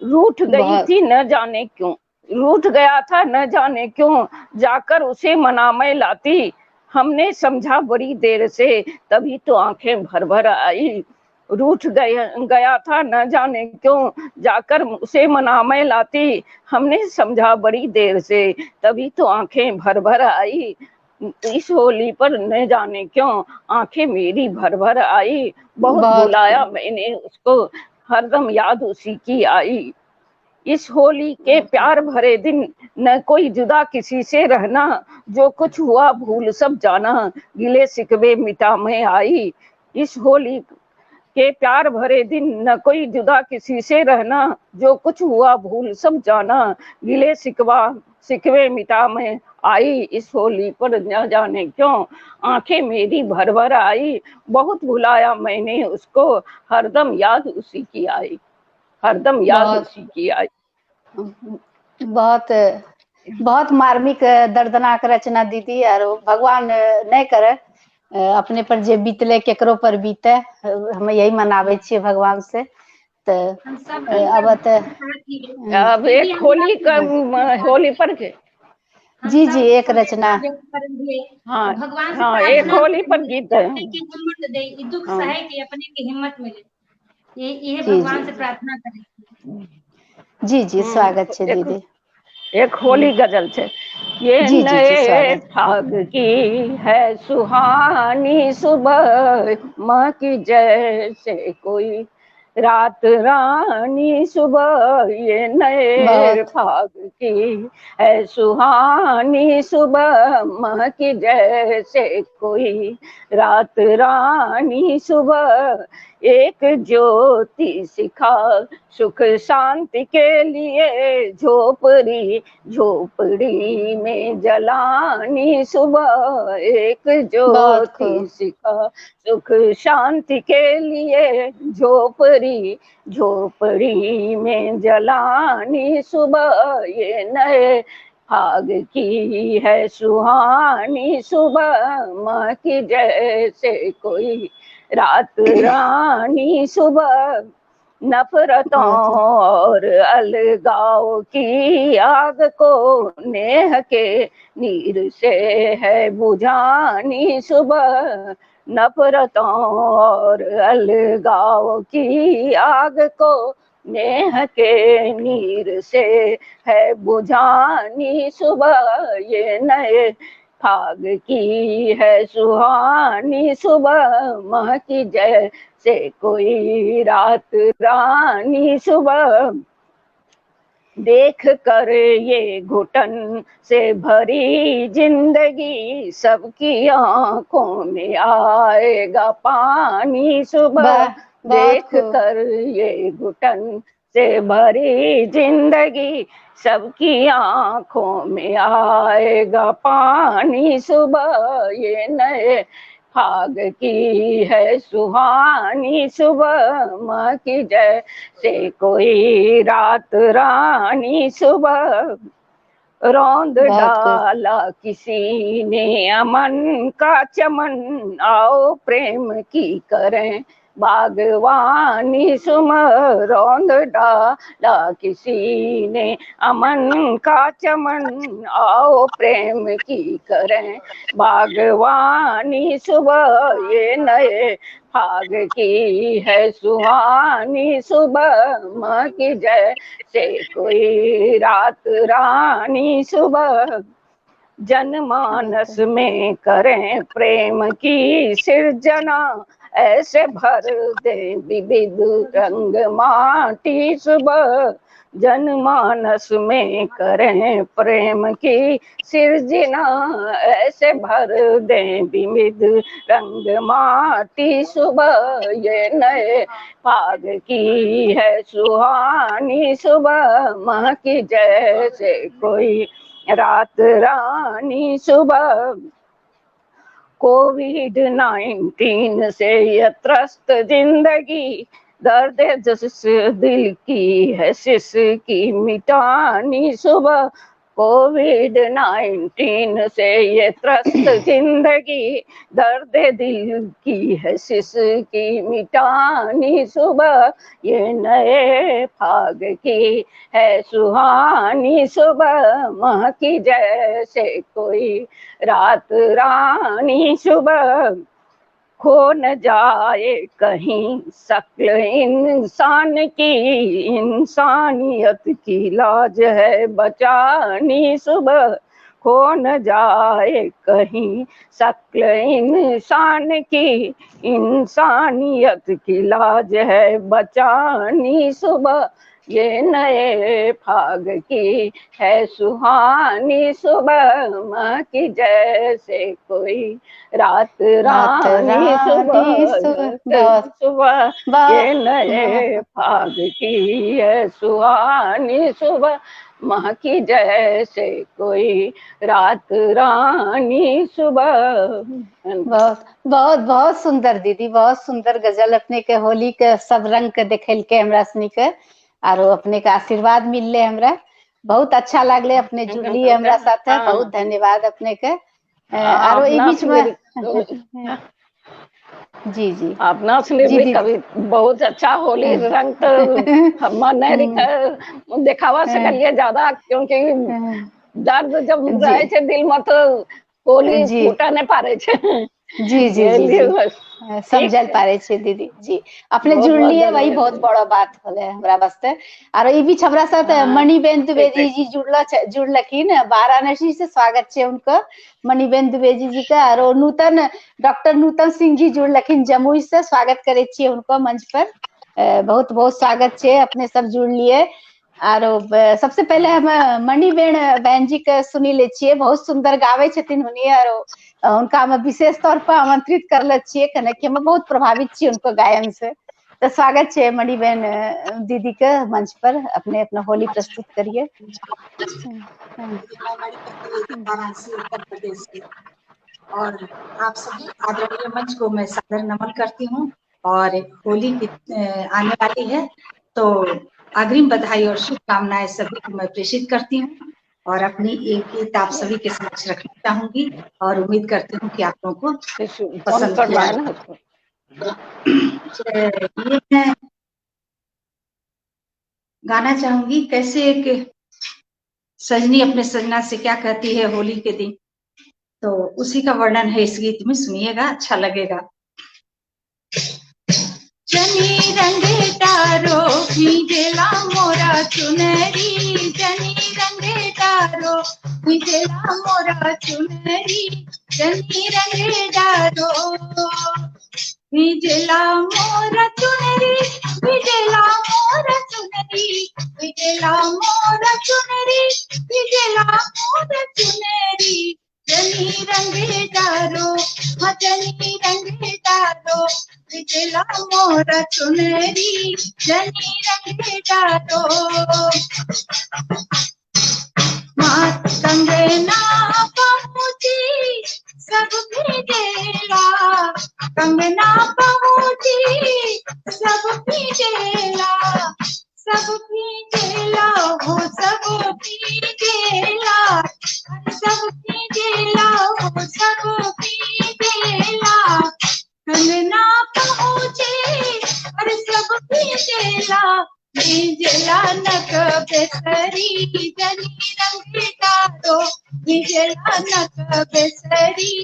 रूठ गई थी न जाने क्यों, रूठ गया था न जाने क्यों, जाकर उसे मना मैं लाती, हमने समझा बड़ी देर से तभी तो आंखें भर भर आई। रूठ गया था न जाने क्यों, जाकर उसे मना मैं लाती, हमने समझा बड़ी देर से तभी तो आंखें भर भर आई। इस होली पर न जाने क्यों आंखें मेरी भर भर आई, बहुत भुलाया मैंने उसको हरदम याद उसी की आई। इस होली के प्यार भरे दिन न कोई जुदा किसी से रहना, जो कुछ हुआ भूल सब जाना, गिले शिकवे मिटा मैं आई। इस होली के प्यार भरे दिन न कोई जुदा किसी से रहना, जो कुछ हुआ भूल सब जाना, गिले शिकवे मिटा मैं आई। इस होली पर न जाने क्यों आंखें मेरी भर भर आई, बहुत भुलाया मैंने उसको हरदम याद उसी की आई, हरदम याद उसी की आई। बहुत बहुत मार्मिक दर्दनाक रचना दीदी। और भगवान नहीं करे अपने पर जे बीतले केकरो पर बीते, हम यही मनावे छिए भगवान से। तो अब एक होली का होली पर के जी जी एक रचना, हाँ भगवान हाँ एक होली पर गीत है, हिम्मत दे, दुख सहे के अपने की हिम्मत मिले, ये भगवान से प्रार्थना करें। जी जी स्वागत है दीदी। एक होली गजल है। ये नए फाग की है सुहानी सुबह, माँ की जैसे कोई रात रानी सुबह, ये नए फाग की है सुहानी सुबह, माँ की जैसे कोई रात रानी सुबह, एक ज्योति सिखा सुख शांति के लिए, झोपड़ी झोपड़ी में जलानी सुबह, एक ज्योति सिखा सुख शांति के लिए, झोपड़ी झोपड़ी में जलानी सुबह, ये नए फाग की है सुहानी सुबह, माँ की जैसे कोई रात रानी सुबह। नफरतों और अलगाव की आग को नेह के नीर से है बुझानी सुबह, नफरतों और अलगाव की आग को नेह के नीर से है बुझानी सुबह, ये नए फाग की है सुहानी सुबह, माँ की जैसे कोई रात रानी सुबह। देख कर ये घुटन से भरी जिंदगी, सबकी आंखों में आएगा पानी सुबह। देख कर ये घुटन से भरी जिंदगी, सबकी आंखों में आएगा पानी सुबह, ये नए फाग की है सुहानी सुबह, माँ की जैसे कोई रात रानी सुबह। रौंद डाला किसी ने अमन का चमन, आओ प्रेम की करें बागवानी सुबह। रौंद डाला किसी ने अमन का चमन, आओ प्रेम की करें बागवानी सुबह, ये नए फाग की है सुहानी सुबह, माँ की जैसे कोई रात रानी सुबह। जनमानस में करें प्रेम की सिरजना, ऐसे भर दे विविध रंग माटी सुबह। जनमानस में करें प्रेम की सिरजना, ऐसे भर दे विविध रंग माटी सुबह, ये नए फाग की है सुहानी सुबह, माँ की जैसे कोई रात रानी सुबह। कोविड-19 से ये त्रस्त जिंदगी, दर्द जिस दिल की है सिस की मिटानी सुबह। कोविड-19 से ये त्रस्त जिंदगी, दर्द दिल की है सिस की मिटानी सुबह, ये नए फाग की है सुहानी सुबह, माँ की जैसे कोई रात रानी सुबह। खो न जाए कहीं शक्ल इंसान की, इंसानियत की लाज है बचानी सुबह। खो न जाए कहीं शक्ल इंसान की, इंसानियत की लाज है बचानी सुबह, ये नए फाग की है सुहानी सुबह, माँ की जैसे कोई रात रानी सुबह, ये नए फाग की है सुहानी सुबह, माँ की जैसे कोई रात रानी सुबह। बहुत बहुत बहुत सुंदर दीदी, बहुत सुंदर गजल अपने के होली के सब रंग के देखल के हमरा सनी के, आरो अपने के आशीर्वाद मिलले हमरा, बहुत अच्छा लागले अपने जुड़ली हमरा साथे, बहुत धन्यवाद अपने के। आरो ई बीच में जी जी अपना सुने भी कभी बहुत अच्छा होली रंग तो हम नहीं दिखावा सकलिए ज्यादा, क्योंकि दर्द जब रहे छे दिल में तो होली फूटा नहीं पारे छे। जी जी जी समझल पारे छे दीदी जी, अपने जुड़लिए वही बहुत बड़ा बात होले हमरा वास्ते। और ई बीच हमरा साथ मणिबेन द्विवेदी जी जुड़लखिन, वाराणसी से स्वागत छे उनको मणिबेन द्विवेदी जी का। और नूतन डॉक्टर नूतन सिंह जी जुड़लखिन जमुई से, स्वागत करे छिए उनको मंच पर, बहुत बहुत स्वागत छे, अपने सब जुड़लिए। आरो सबसे पहले हम मणिबेन बहन जी के सुनी ले छिए, बहुत सुंदर गावे छथिन हुनी, और उनका हम विशेष तौर पर आमंत्रित करले छिए, कने कि हम बहुत प्रभावित छी उनको गायन से। तो स्वागत छे मणिबेन दीदी के मंच पर, अपने अपना होली प्रस्तुत करिए। वाराणसी उत्तर प्रदेश से, और आप सभी आदरणीय मंच को मैं सादर नमन करती हूँ। और होली आने वाली है तो अग्रिम बधाई और शुभकामनाएं सभी को मैं प्रेषित करती हूँ, और अपनी एक गीत आप सभी के समक्ष रखना चाहूंगी, और उम्मीद करती हूँ कि आप लोगों को पसंद आए। ये मैं गाना चाहूंगी, कैसे एक सजनी अपने सजना से क्या कहती है होली के दिन, तो उसी का वर्णन है इस गीत में, सुनिएगा अच्छा लगेगा। जनी रंगे तारो भिजेला मोरा चुनरी, जनी रंगे तारो भिजेला मोरा चुनरी, जनी रंगे तारो भिजेला मोरा चुनरी, भिजेला मोरा चुनरी, भिजेला मोरा चुनरी, भिजेला मोरा चुनरी, जनी रंगे तारो जनी रंगे तारो भिजेला मोरा चुनरी, जनी रंगे तारो मात कंगना पहुंची सब भिजेला, कंगना पहुंची सब भिजेला, सब भिजेला हो सब भिजेला, सब भिजेला हो सब भिजेला, कंगना पहुंचे और सब भिजेला, भिजेला नक बेसरी, जनी रंगे तारो भिजेला नक बेसरी,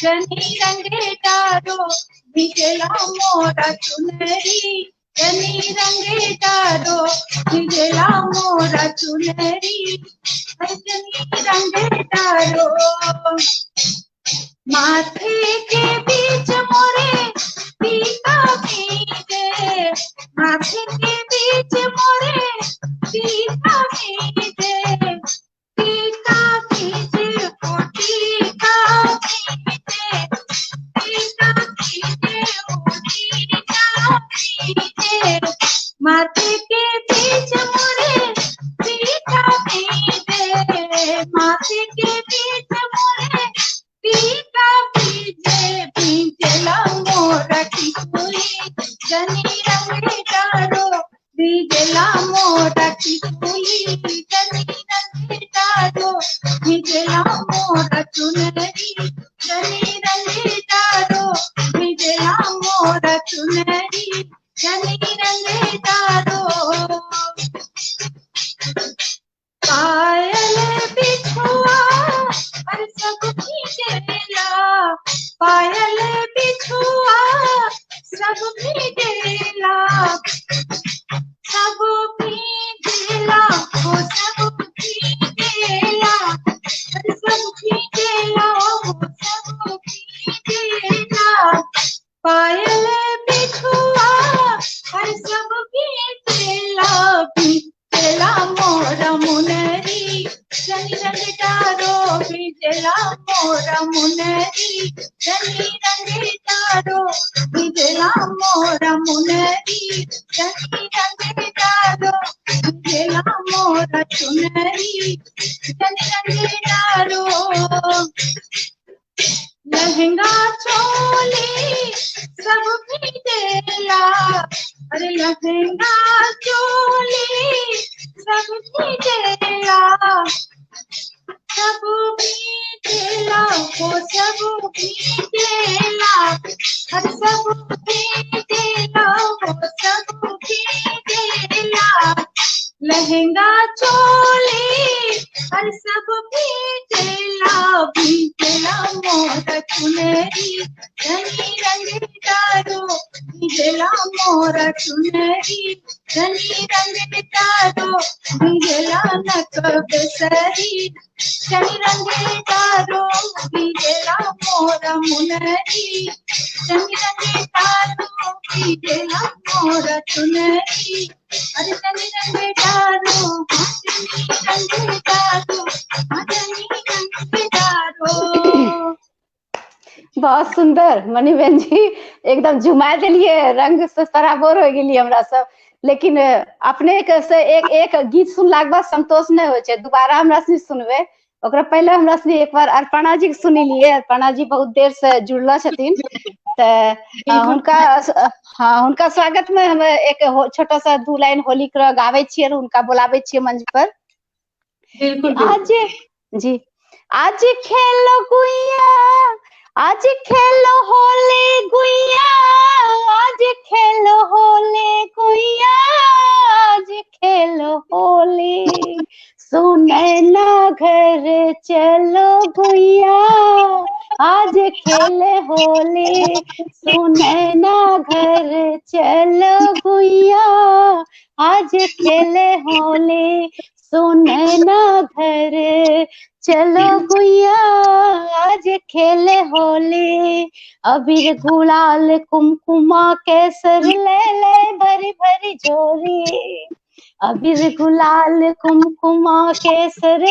जनी रंगे तारो भिजेला मोरा चुनरी, जनी रंगे तारो भिजेला मोरा चुनरी, जनी रंगे तारो माथे के बीच मोरे टीका भीजे, माथे के बीच मोरे टीका भीजे, टीका भीजे ओ टीका भीजे, टीका भीजे ओ टीका भीजे, माथे के बीच मोरे टीका भीजे, माथे के बीच मोरे टीका भीजे, भिजेला मोरा टिकुली, जनी रंगे तारो भिजेला मोरा टिकुली, जनी रंगे तारो भिजेला मोरा चुनरी, जनी रंगे तारो भिजेला मोरा चुनरी, जनी रंगे तारो पायल बिछुआ और सब भिजेला, पायल बिछुआ सब भिजेला, सब भिजेला हो सब भिजेला, सब भिजेला हो सब भिजेला, पायल बिछुआ और सब भिजेला, भिजेला मोरा मुनरी, जनी रंगे तारो भिजेला मोरा मुनरी, जनी रंगे तारो भिजेला मोरा मुनरी, जनी रंगे तारो भिजेला मोरा चुनरी, जनी रंगे तारो लहंगा चोली सब भिजेला, अरे लहंगा चोली सब भिजेला, सब भिजेला हो सब भिजेला, हर सब भिजेला हो सब भिजेला, लहंगा चोली हर सब भिजेला, भिजेला मोरा चुनरी, जनी रंगे तारो भिजेला मोरा चुनरी, जनी रंगे तारो भिजेला नक बेसरी, जनी रंगे तारो भिजेला मोरा मुनरी, जनी रंगे तारो भिजेला मोरा चुनरी, अरे जनी रंगे तारो जनी रंगे तारो जनी रंगे तारो। बहुत सुंदर मणि बहन जी, एकदम झुमा दिलिए, रंग से सराबोर हो गेलिए हमरा सब। लेकिन अपने के से एक गीत सुनला के बाद संतोष नहीं होय छै, दोबारा हमरा से सुनबे। ओकरा पहले हमरा से एक बार अर्पणा जी के सुनी लिए। अर्पणा जी बहुत देर से जुड़ल छथिन, हुनका स्वागत में हम एक छोटा सा 2 लाइन होली के गावे छियै, हुनका बुलावे छियै मंच पर। आज जी आज खेलो गुइया, आज खेलो होली गुइया, आज खेलो होली गुइया, आज खेलो होली, सुनैना घर चलो गुइया, आज खेले होली सुनैना घर चलो गुइया, आज खेले होली सुनैना घर चलो गुइया, आज खेले होली। अबीर गुलाल कुमकुमा केसर ले ले भरी भरी झोली, अबीर गुलाल कुमकुमा केसर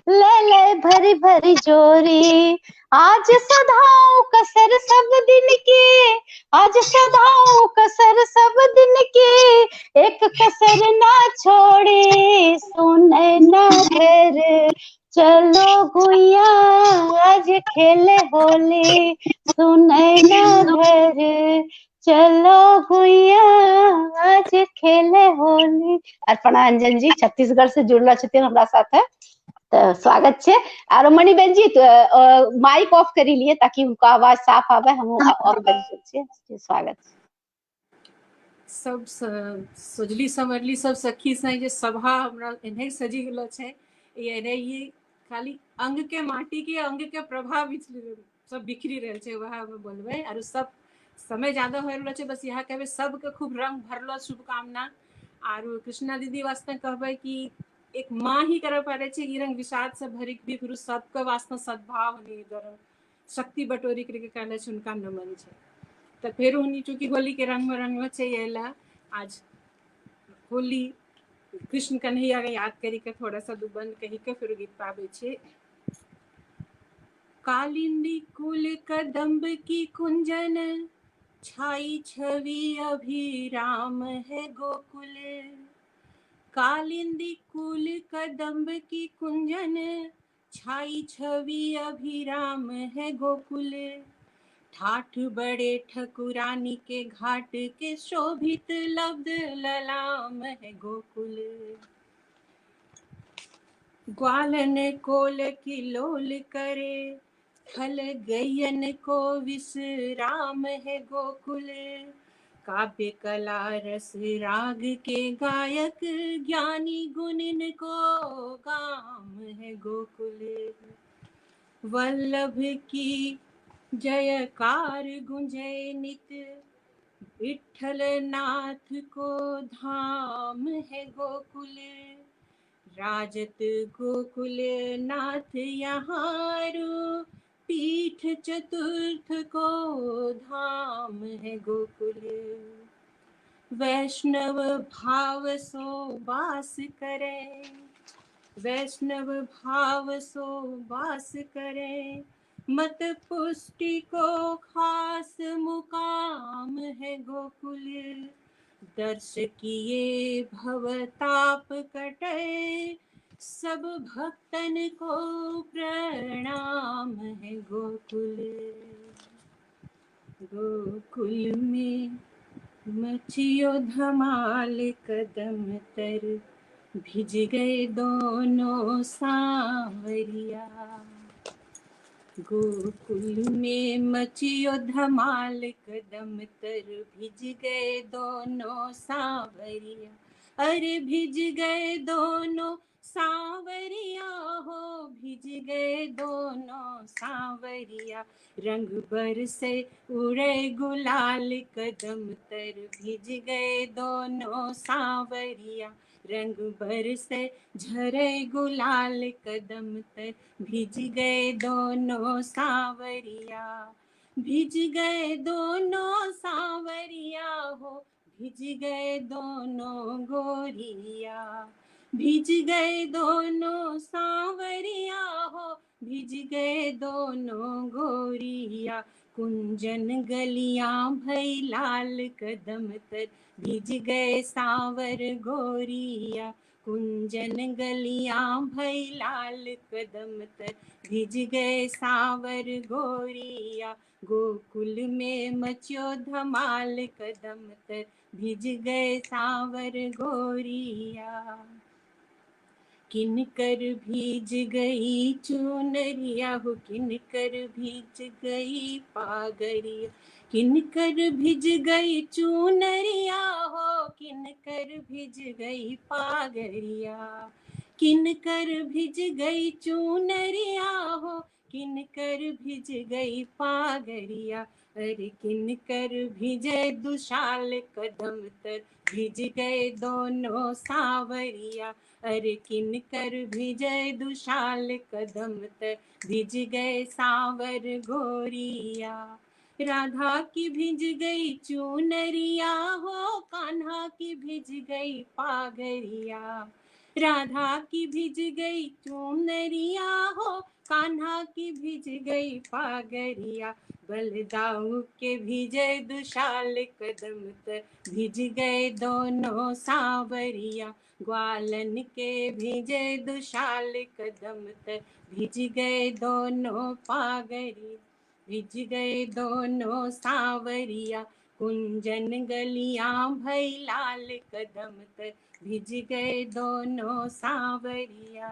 ले ले भरी भरी झोरी। आज सधाओ कसर सब दिन की, आज सधाओ कसर सब दिन की, एक कसर ना छोड़ी सुनैना घर चलो गुइया, आज खेले होली सुनैना घर चलो गुइया, आज खेले होली। अर्पणा अंजन जी छत्तीसगढ़ से जुड़ल छथिन हमरा साथे, तो स्वागत छे। और मणि बहन जी तो माइक ऑफ करी लिए ताकि उनका आवाज साफ आवे, हम ऑफ कर छे। स्वागत सब सोजली समरली सब सखी से जे सभा हमरा एने सजी गेलो छे, ये खाली अंग के माटी के अंग के प्रभाव सब बिखरी रहल छे, वह हमें बोलबे। और सब समय ज्यादा हो रहलो छे, बस यहाँ कहबे सबके खूब रंग भरलो शुभकामना। और कृष्णा दीदी वास्ते कहबे कि एक माँ ही करे पारे छे ई रंग विषाद से भरी भी गुरु सबके वास्ते सद्भाव ने शक्ति बटोरी करके कहले छे, उनका नमन छे। तो फिर उन्हीं चूंकि होली के रंग में रंगलो छे, येला आज होली कृष्ण कन्हैया के याद करी के थोड़ा सा दुबंद कही के फिर गीत पावे छे। कालिंदी कुल कदम्ब की कुंजन छाई छवि अभिराम है गोकुल, कालिंदी कुल कदम्ब की कुंजन छाई छवि अभिराम है गोकुल, ठाठ बड़े ठकुरानी के घाट के शोभित लब्ध ललाम है गोकुल, ग्वालन कोल की लोल करे खल गयन को विश्राम है गोकुल, काव्य कला रस राग के गायक ज्ञानी गुणिन को गाम है गोकुल, वल्लभ की जयकार गुंजे नित विठ्ठल नाथ को धाम है गोकुल, राजत गोकुल नाथ यहाँ पीठ चतुर्थ को धाम है गोकुल, वैष्णव भाव सो वास करे, वैष्णव भाव सो वास करे, मत पुष्टि को खास मुकाम है गोकुल, दर्श किए भवताप कटे सब भक्तन को प्रणाम है गोकुल, गोकुल में मचियो धमाल कदम तर भिज गए दोनों सांवरिया, गोकुल में मचियो धमाल कदम तर भिज गए दोनों सांवरिया, अरे भिज गए दोनों सांवरिया हो, भिज गए दोनों सांवरिया, रंग बरसे उड़े गुलाल कदम तर भिज गए दोनों सांवरिया, रंग बरसे झरे गुलाल कदम तर भिज गए दोनों सांवरिया, भिज गए दोनों सांवरिया हो, भिज गए दोनों गोरिया, भिज गए दोनों सांवरिया हो, भिज गए दोनों गोरिया, कुंजन गलियां भई लाल कदम तर भिज गए सांवर गोरिया, कुंजन गलियां भई लाल कदम तर भिज गए सांवर गोरिया, गोकुल में मचो धमाल कदम तर भिज गए सांवर गोरिया, किनकर भीज गई चुनरिया हो, किनकर भीज गई पागरिया, किनकर भिज गई चुनरिया हो, किनकर भिज गई पागरिया, किनकर भिज गई चुनरिया हो, किन कर भिज गई पागरिया, अरे किन कर भिजे दुशाल कदम तर, भिज गए दोनों सावरिया, अरे किन कर भिजे दुशाल कदम तर, भिज गए सावर गोरिया। राधा की भिज गई चूनरिया हो, कान्हा की भिज गई पागरिया, राधा की भिज गई चूनरिया हो, कान्हा की भिज गई पागरिया, बलदाऊ के भिजे दुशाल कदम तर, भिज गए दोनों सावरिया, ग्वालन के भिजे दुशाल कदम तर, भिज गए दोनों पागरिया, भिज गए दोनों सावरिया, कुंजन गलियां भई लाल कदम तर, भिज गए दोनों सावरिया।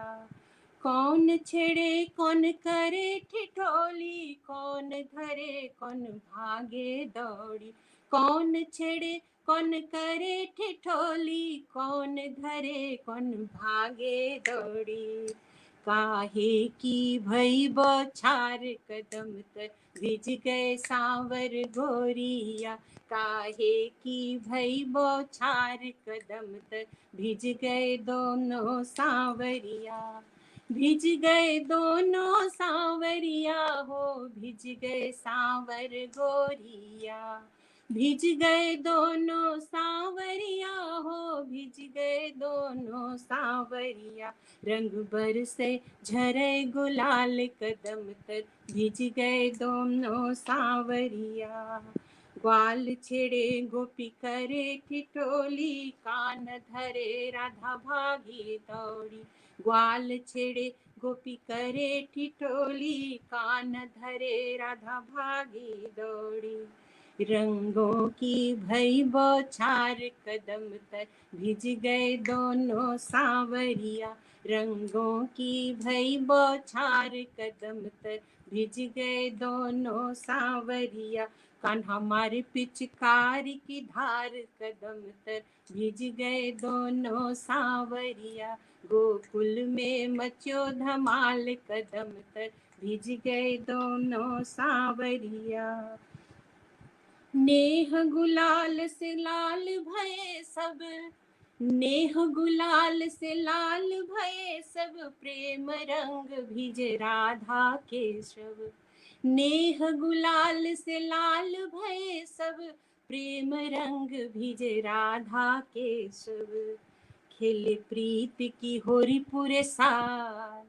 कौन छेड़े कौन करे ठिठोली, कौन धरे कौन भागे दौड़ी, कौन छेड़े कौन करे ठिठोली, कौन धरे कौन भागे दौड़ी, काहे की भई बौछार कदम तर, भिज गए सावर गोरिया, काहे की भई बौछार कदम तर, भिज गए दोनों सावरिया, भिज गए दोनों सावरिया हो, भिज गए सावर गोरिया, भिज गए दोनों सावरिया हो, भिज गए दोनों सावरिया, रंग बरसे झरे गुलाल कदम तर, भिज गए दोनों सावरिया। ग्वाल छेड़े गोपी करे ठिठोली, कान धरे राधा भागी दौड़ी, ग्वाल छेड़े गोपी करे ठिठोली, कान धरे राधा भागी दौड़ी, रंगों की भई बौछार कदम तर, भिज गए दोनों सावरिया, रंगों की भई बौछार कदम तर, भिज गए दोनों सावरिया, कान्हा मारे पिचकारी की धार कदम तर, भिज गए दोनों सावरिया, गोकुल में मचो धमाल कदम तर, भिज गए दोनों सावरिया। नेह गुलाल से लाल भये सब, नेह गुलाल से लाल भये सब, प्रेम रंग भिजे राधा केशव, नेह गुलाल से लाल भये सब, प्रेम रंग भिजे राधा केशव, खेले प्रीत की होरी पूरे साल,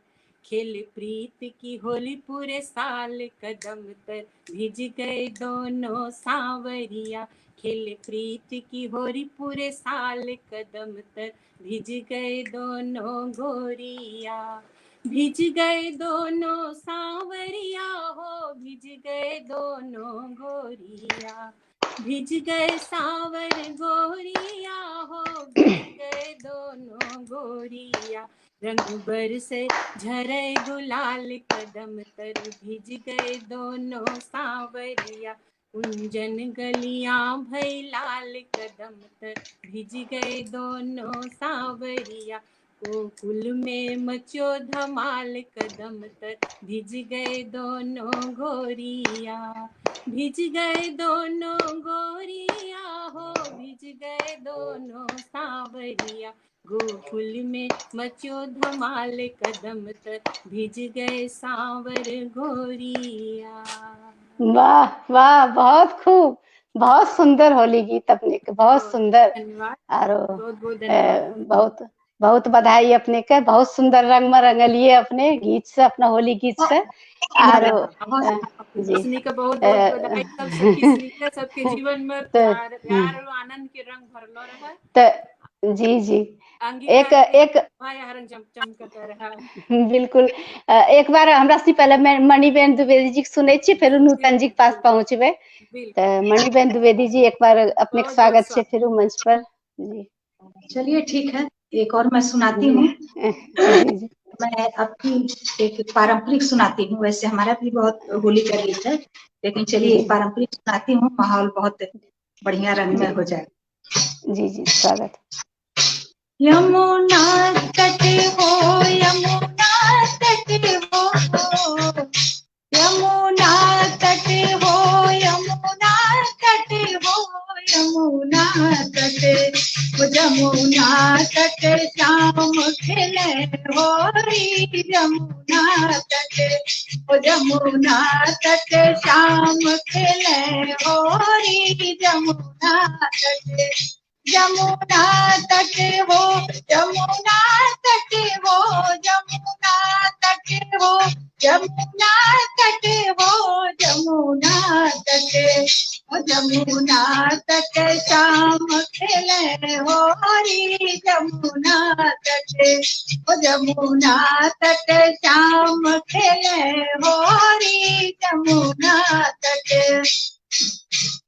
खेले प्रीत की होली पूरे साल कदम तर, भिज गए दोनों सावरिया, खेले प्रीत की होली पूरे साल कदम तर, भिज गए दोनों गोरिया, भिज गए दोनों सावरिया हो, भिज गए दोनों गोरिया, भिज गए सावर गोरिया हो, भिज गए दोनों गोरिया, रंग बरसे झरे गुलाल कदम तर, भिज गए दोनों सावरिया, कुंजन गलियां भई लाल कदम तर, भिज गए दोनों सावरिया, गोकुल में मचो धमाल कदम तर, भिज गए दोनों गोरिया, भिज गए दोनों गोरिया हो, भिज गए दोनों सावरिया, गोकुल में मचो धमाल कदम तर, भिज गए सावर गोरिया। वाह वाह, बहुत खूब, बहुत सुंदर होली गीत अपने के, बहुत सुंदर। धन्यवाद, और बहुत बहुत धन्यवाद। बहुत बहुत बधाई अपने के, बहुत सुंदर रंग में रंगलिए अपने गीत से, अपना होली गीत से। और जी सनी का बहुत बहुत बधाई, सब सखी सनी का, सबके जीवन में प्यार और आनंद के रंग भरलो रहा। तो जी जी एक चमकता रहा। बिल्कुल। एक बार हमरा से पहले मणिबेन द्विवेदी जी के सुनै छी, फिर नूतन जी के पास पहुंचबे। तो मणिबेन द्विवेदी जी एक बार अपने के स्वागत है फिर मंच पर जी। चलिए ठीक है, एक और मैं सुनाती हूँ। मैं अपनी एक पारंपरिक सुनाती हूँ, वैसे हमारा भी बहुत होली का गीत है, लेकिन चलिए एक पारंपरिक सुनाती हूँ, माहौल बहुत बढ़िया रंग में हो जाए। जी जी स्वागत। यमुना तट हो, यमुना तट हो, होरी जमुना तट, ओ जमुना तट शाम खेले होरी जमुना तट, जमुना तट हो जमुना तट हो जमुना तट हो जमुना तट हो जमुना तट, ओ जमुना तट शाम खेले होरी जमुना तट, ओ जमुना तट शाम खेले होरी जमुना तट,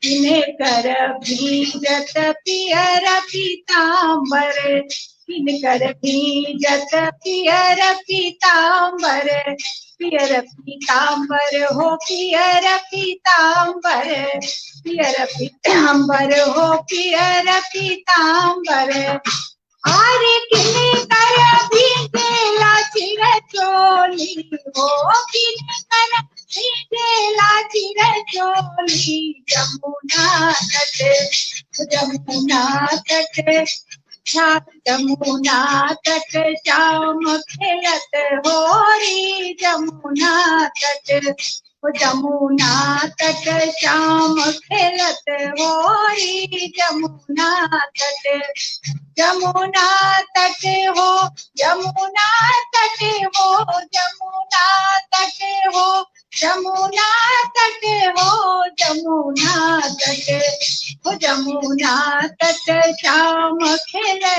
किने कर भीजत पियर पीतांबर, किन कर भीजत पियर पीतांबर, पियर पीतांबर हो पियर पीतांबर, पियर पीतांबर हो पियर पीतांबर, आरे किने कर भीजेला चिर चोली हो, किने कर भीजेला चिर चोली जमुना तट, जमुना तट जमुना तट शाम खेलत होरी जमुना तट, जमुना तट शाम खेलत होरी जमुना तट, जमुना तट हो जमुना तट हो जमुना तट हो जमुना तट हो जमुना तट, हो जमुना तट शाम खेले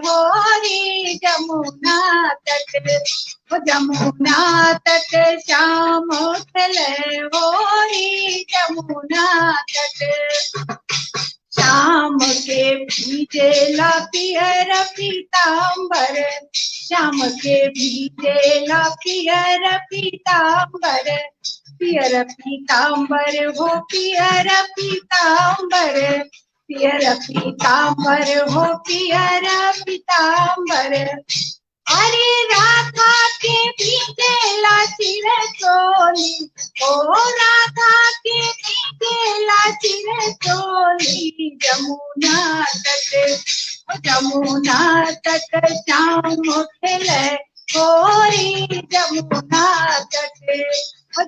होरी जमुना तट, हो जमुना तट शाम खेले होरी जमुना तट, शाम के भीजेला पियर पीतांबर, शाम के भीजेला पियर पीतांबर, पियर पीतांबर हो पियर पीतांबर, पियर पीतांबर हो पियर पीतांबर, अरे राधा के भीजेला चिर चोली, ओ राधा के भीजेला चिर चोली जमुना तट, जमुना तट शाम खेले होरी जमुना तट,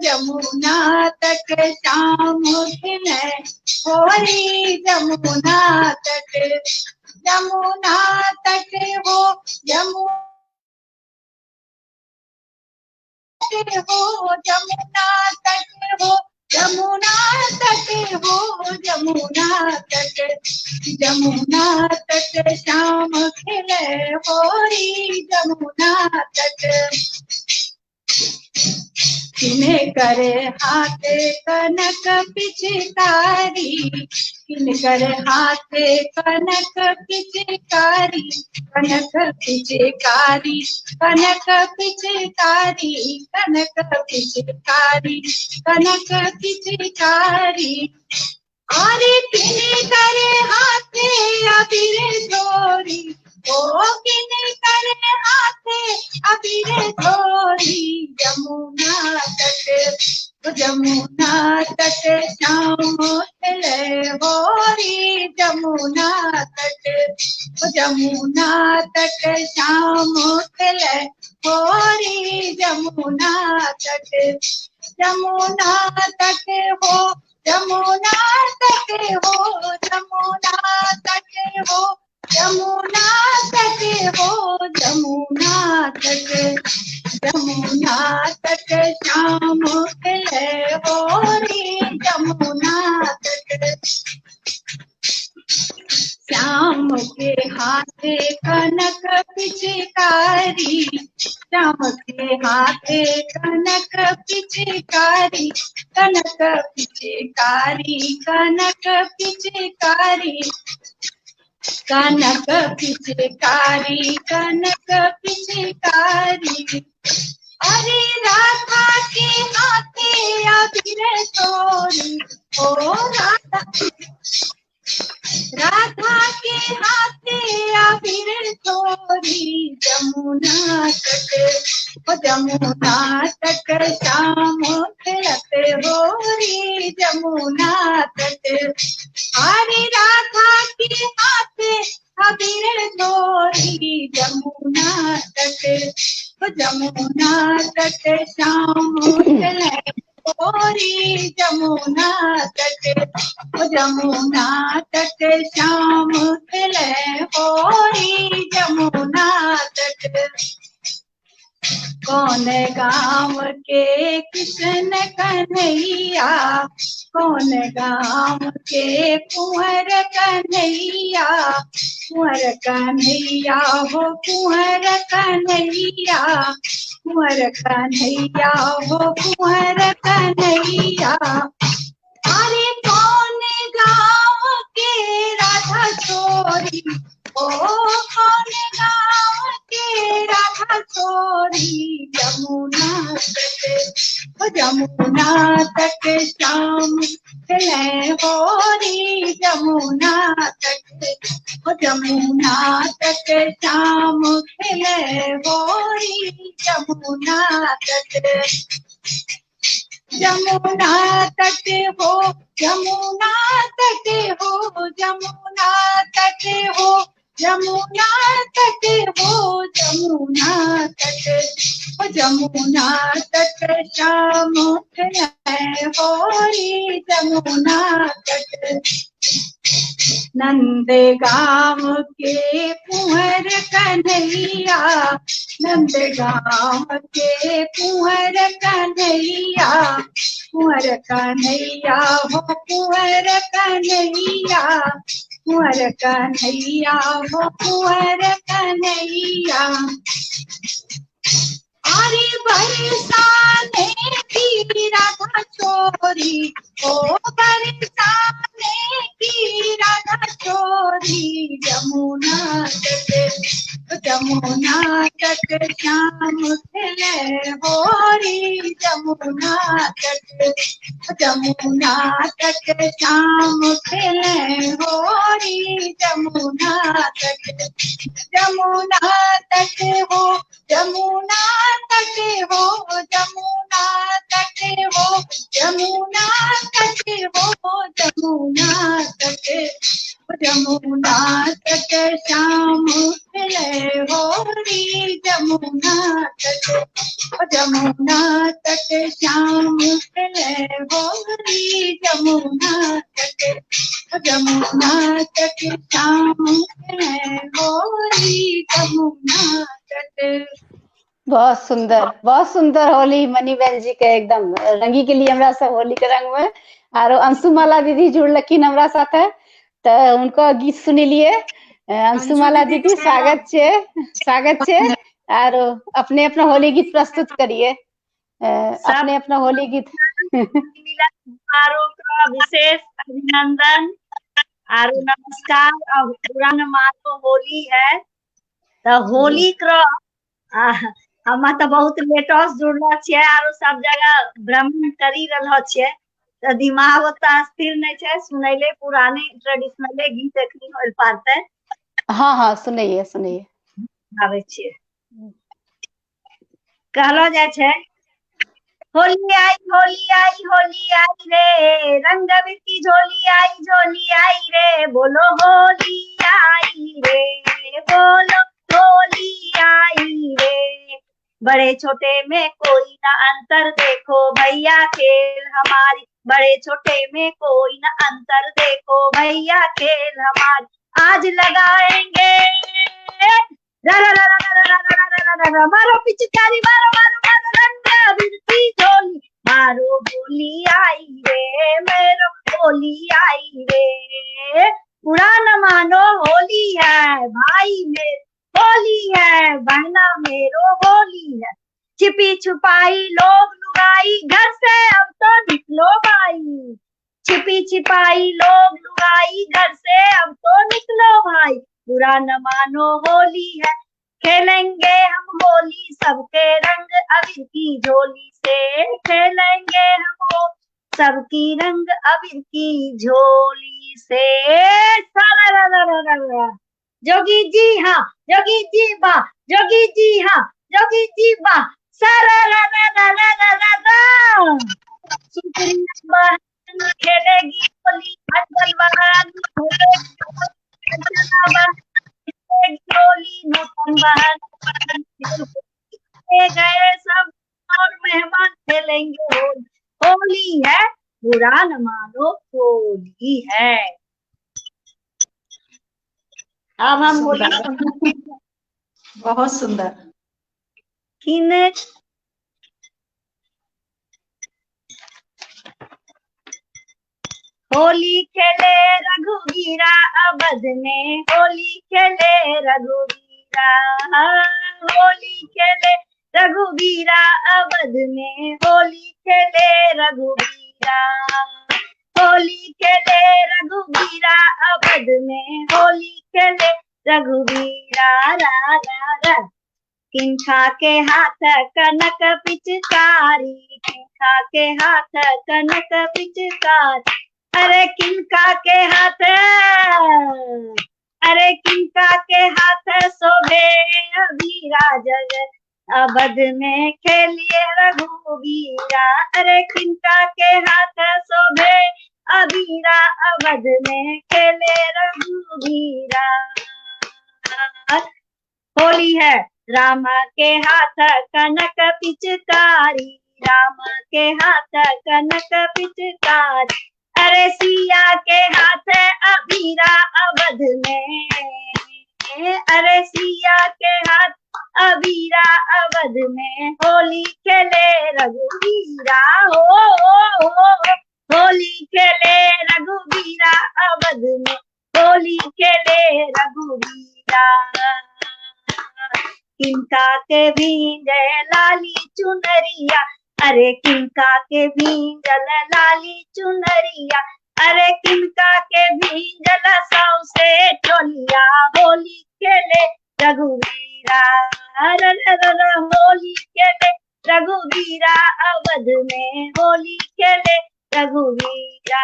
जमुना तट शाम खेले होरी जमुना तट, जमुना तट हो जमुना हो जमुना तट हो जमुना तट हो जमुना तट, जमुना तट शाम खेले होरी जमुना तट, किने करे हाथे कनक पिचकारी, किन करे हाथे कनक पिचकारी, कनक पिचकारी कनक पिचकारी कनक पिचकारी कनक पिचकारी, अरे किने करे हाथे अबीर चोरी, ओ किने करे हाथे अबीर चोरी जमुना तट, जमुना तट शाम खेले होरी जमुना तट, जमुना तट शाम खेले होरी जमुना तट, जमुना तट हो जमुना तट हो जमुना तट हो जमुना तट हो जमुना तट, जमुना तट शाम खेले होरी जमुना तट, श्याम के हाथे कनक पिचकारी, श्याम के हाथे कनक पिचकारी, कनक पिचकारी कनक पिचकारी, कनक पिचकारी कनक पिचकारी, अरे राधा के हाथे अबीर चोरी, ओ राधा राधा के हाथे अबीर चोरी जमुना तट, जमुना तट शाम खेलते होरी जमुना तट, अरे राधा के हाथे अबीर छोरी जमुना तट, जमुना तट शाम चले गोरी जमुना तट, जमुना तट शाम चले गोरी जमुना तट। कौन गाँव के कृष्ण कन्हैया, कौन गाँव के कुंवर कन्हैया, कुंवर कन्हैया हो कुंवर कन्हैया, कुंवर कन्हैया हो कुंवर कन्हैया। अरे कौन गाँव के राधा छोरी, ओ कौन गाँव के राधा छोरी जमुना तट, जमुना तट शाम चले होरी जमुना तट, जमुना तट शाम चले होरी जमुना तट। जमुना तट हो जमुना तट हो जमुना तट हो जमुना तट हो जमुना तट, जमुना तट शाम चले होरी जमुना तट। नंद गाँव के कुंवर कन्हैया, नंद गाँव के कुंवर कन्हैया, कुंवर कन्हैया हो कुंवर कन्हैया, कुंवर कन्हैया हो कुंवर कन्हैया। अरे बरसाने की राधा छोरी, ओ बरसाने की राधा छोरी जमुना तट, जमुना तट शाम चले होरी जमुना तट, जमुना तट शाम चले होरी जमुना तट। जमुना तट हो जमुना तट हो जमुना तट हो जमुना तट हो जमुना तट, जमुना तट शाम चले होरी जमुना तट, जमुना तट शाम चले होरी जमुना तट, जमुना तट शाम चले होरी जमुना तट। बहुत सुंदर होली मनी बहन जी के एकदम रंगी के लिए हमरा सब होली के रंग में। और अंशुमाला दीदी जुड़लखिन हमरा साथे, तो उनको गीत सुनिलिए। अंशुमाला दीदी स्वागत छे, स्वागत छे। और अपने अपना होली गीत प्रस्तुत करिए, अपने अपना होली गीत। का विशेष अभिनंदन और नमस्कार। अब पुरान मानो होली है तो होली क हम तो बहुत लेटेस्ट जुड़ल छियै और सब जगह भ्रमण करी रहल छियै, तो दिमाग उतना स्थिर नहीं छे सुनैले पुराने ट्रेडिशनल गीत एखनी होल पारते। हाँ हाँ सुनैये सुनैये आवे छियै। कहलो जाय छे होली आई होली आई होली आई रे, रंग की झोली आई रे, बोलो होली आई रे, बोलो होली आई रे। बड़े छोटे में कोई ना अंतर, देखो भैया खेल हमारी, बड़े छोटे में कोई ना अंतर, देखो भैया खेल हमारी। आज लगाएंगे मारो पिचकारी मारो मारो मारो रंग अबीर की झोली, मारो होली आई रे, मेरो होली आई रे। पुराना मानो होली है भाई मेरे, होली है बहना मेरो होली है। छिपी छुपाई लोग लुगाई, घर से अब तो निकलो भाई, छिपी छिपाई लोग लुगाई, घर से अब तो निकलो भाई। बुरा न मानो होली है, खेलेंगे हम होली, सबके रंग अबीर की झोली से, खेलेंगे हम सबकी रंग अबीर की झोली से। जोगी जी हाँ जोगी जी बा, जोगी जी हाँ जोगी जी बा, सारा खेलेगी होली, अंजल बहानी बहन ले गए सब और मेहमान खेलेंगे होली। होली है बुरा न मानो होली है। अब हम होली बहुत सुंदर। किने होली खेले रघुवीरा अवध में, होली खेले रघुवीरा, होली खेले रघुवीरा अवध में, होली खेले रघुवीरा, होली खेले रघुवीरा अवध में, होली खेले रघुवीरा रा रा रा। किनका के हाथ कनक पिचकारी, किनका के हाथ कनक पिचकारी, अरे किनका के हाथ, अरे किनका के हाथ शोभे अबीरा जग अवध में खेलिए रघुवीरा, अरे किनका के हाथ शोभे अबीरा अवध में खेले रघुवीरा। होली है रामा के हाथ कनक पिचकारी, रामा के हाथ कनक पिचकारी, अरे सिया के हाथ अबीरा अवध में, अरे सिया के हाथ अबीरा अवध में, होली खेले रघुवीरा हो, होली खेले रघुवीरा अवध में, होली खेले रघुवीरा। किनका के भींजे लाली चुनरिया, अरे किनका के भींजल लाली चुनरिया, अरे किनका के भींजल सौसे चोलिया, होली खेले रघुवीरा होली खेले रघुवीरा अवध में, होली खेले रघुवीरा।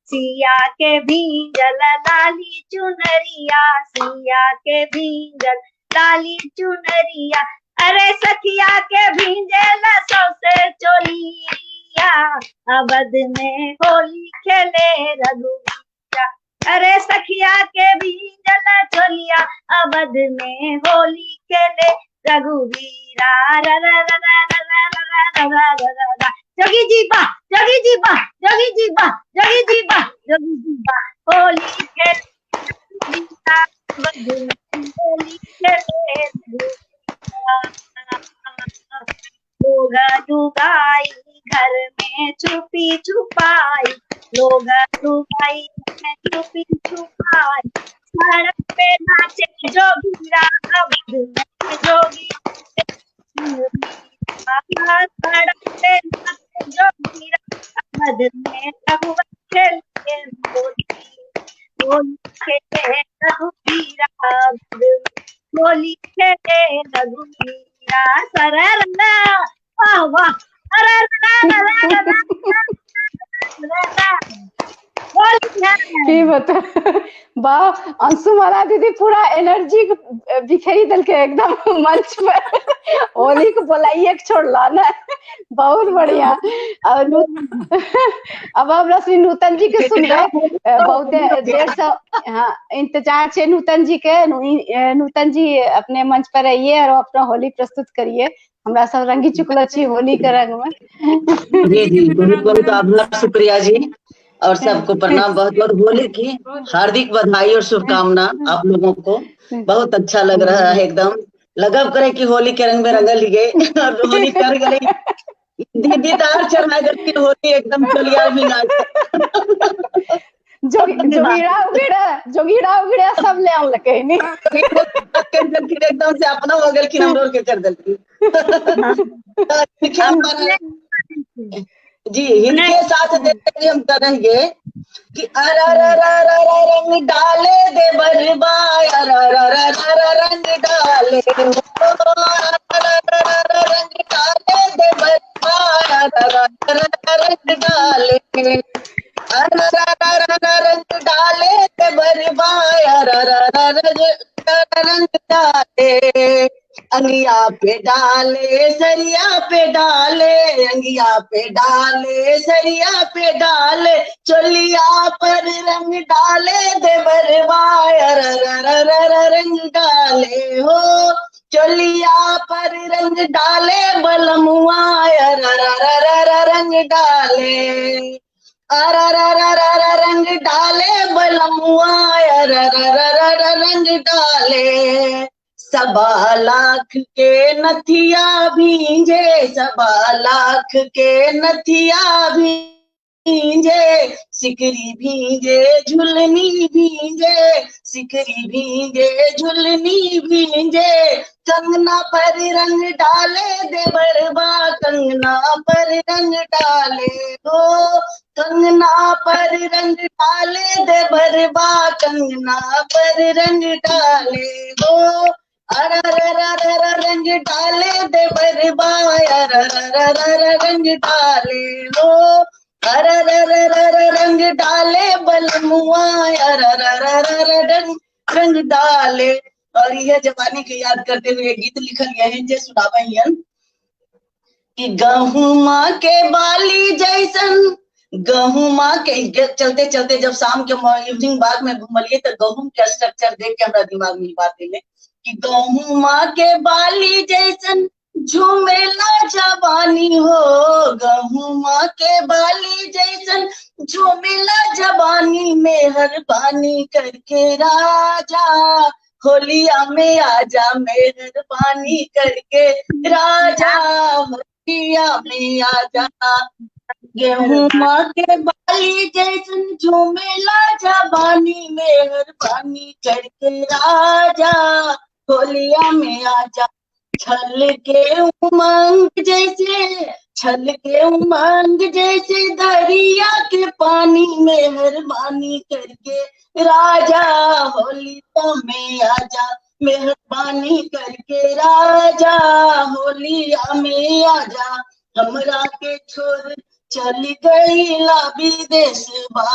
सिया के भींजल लाली चुनरिया, सिया के भींजल लाली चुनरिया, अरे सखिया के भींजल सौसे चोलिया, अवध में होली खेले रघुवीरा, अरे सखिया के भींजल चोलिया, अवध में होली खेले रघुवीरा रा रा रा रा रा रा रा रा रा। जोगी जी बा, जोगी जी बा, जोगी जी बा, जोगी जी बा, जोगी जी बा, होली खेले होली खेले लोग लुगाई घर में छुपी छुपाई, लोग लुगाई में छुपी छुपाई, सड़क पे नाचे जोगीरा अवध में जोगी, सड़क पे नाचे जोगीरा अवध में रघुवर खेले होली, होली खेले रघुवीरा अवध में, होली खेले रघुवीरा सरला वाह वाह, अरे की बता वाह अंशुमाला दीदी पूरा एनर्जी बिखेरी दिल के एकदम मंच पर होली को बोलाइए छोड़ला ना, बहुत बढ़िया। अब हम रश्मि नूतन जी के सुन रहे, बहुत देर से हाँ इंतजार है नूतन जी के। नूतन जी अपने मंच पर आइए और अपना होली प्रस्तुत करिए, हमरा सब रंगी चुकल छी होली के रंग में। जी जी बहुत बहुत आभार, शुक्रिया जी, और सबको प्रणाम, बहुत बहुत होली की हार्दिक बधाई और शुभकामना आप लोगों को। बहुत अच्छा लग रहा है, एकदम लगब करे कि होली के रंग में रंगल गए और होली कर गई दीदी तार चढ़ा करके होली एकदम चलिया भी ना जोगीरा उगीरा सब ले आउल के नहीं एकदम से अपना हो गल कि हम रोल के कर देलकी जी। इनके साथ देखते हम करेंगे कि रंग डाले दे बरबाय, रंग डाले रंग डाले दे बरबाय, रंग डाले रंग डाले दे बरबाय, रंग डाले अंगिया पे डाले सरिया पे डाले, अंगिया पे डाले सरिया पे डाले, चोलिया पर रंग डाले देवरवा रंग डाले हो, चोलिया पर रंग डाले बलमुआ रंग डाले, रंग डाले बलमुआ रंग डाले। सबा लाख के नथिया भींजे, सबा लाख के नथिया भींजे, सिकरी भींजे झुलनी भींजे, सिकरी भींजे झुलनी भींजे, कंगना पर रंग डाले देवरबा, कंगना पर रंग डाले हो, कंगना पर रंग डाले देवरबा, कंगना पर रंग डाले हो, रंग डाले देवरबा रंग डाले हो, रंग डाले बलमुआ रंग डाले। और यह जवानी के याद करते हुए गीत लिखल गया है जे सुनावहियन कि गहुमा के बाली जैसन, गहुमा के चलते चलते जब शाम के इवनिंग वॉक में घूमलिए तो गहूम के स्ट्रक्चर देख के हमारा दिमाग में बात है कि गहुमा के बाली जैसन झूमेला जवानी हो, गहुमा के बाली जैसन झूमेला जवानी, मेहरबानी करके राजा होलिया में आजा, मेहरबानी करके राजा होलिया में आजा, गेहूं के बाली जैसन झूमेला जवानी, मेहरबानी करके राजा होलिया में आजा, छल के उमंग जैसे, छल के उमंग जैसे दरिया के पानी, मेहरबानी करके राजा होलिया में आजा, मेहरबानी करके राजा होलिया में आजा, हमरा के छोड़ चली गई ला विदेश बा,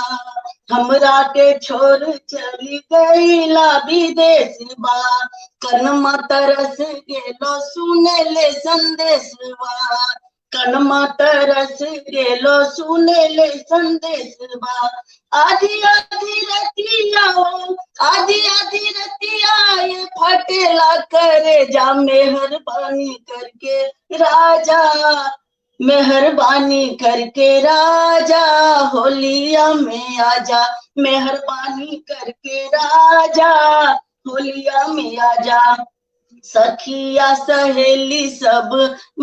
हमरा के छोड़ चली गई ला विदेश बा, कनमा तरस गेलो सुने ले संदेश बा, कनमा तरस गेलो सुने ले संदेश बा, आधी आधी रतिया हो, आधी आधी रतिया ये फटेला करे जा, मेहरबानी करके राजा, मेहरबानी करके राजा होलिया में आजा, मेहरबानी करके राजा होलिया में आजा, सखिया सहेली सब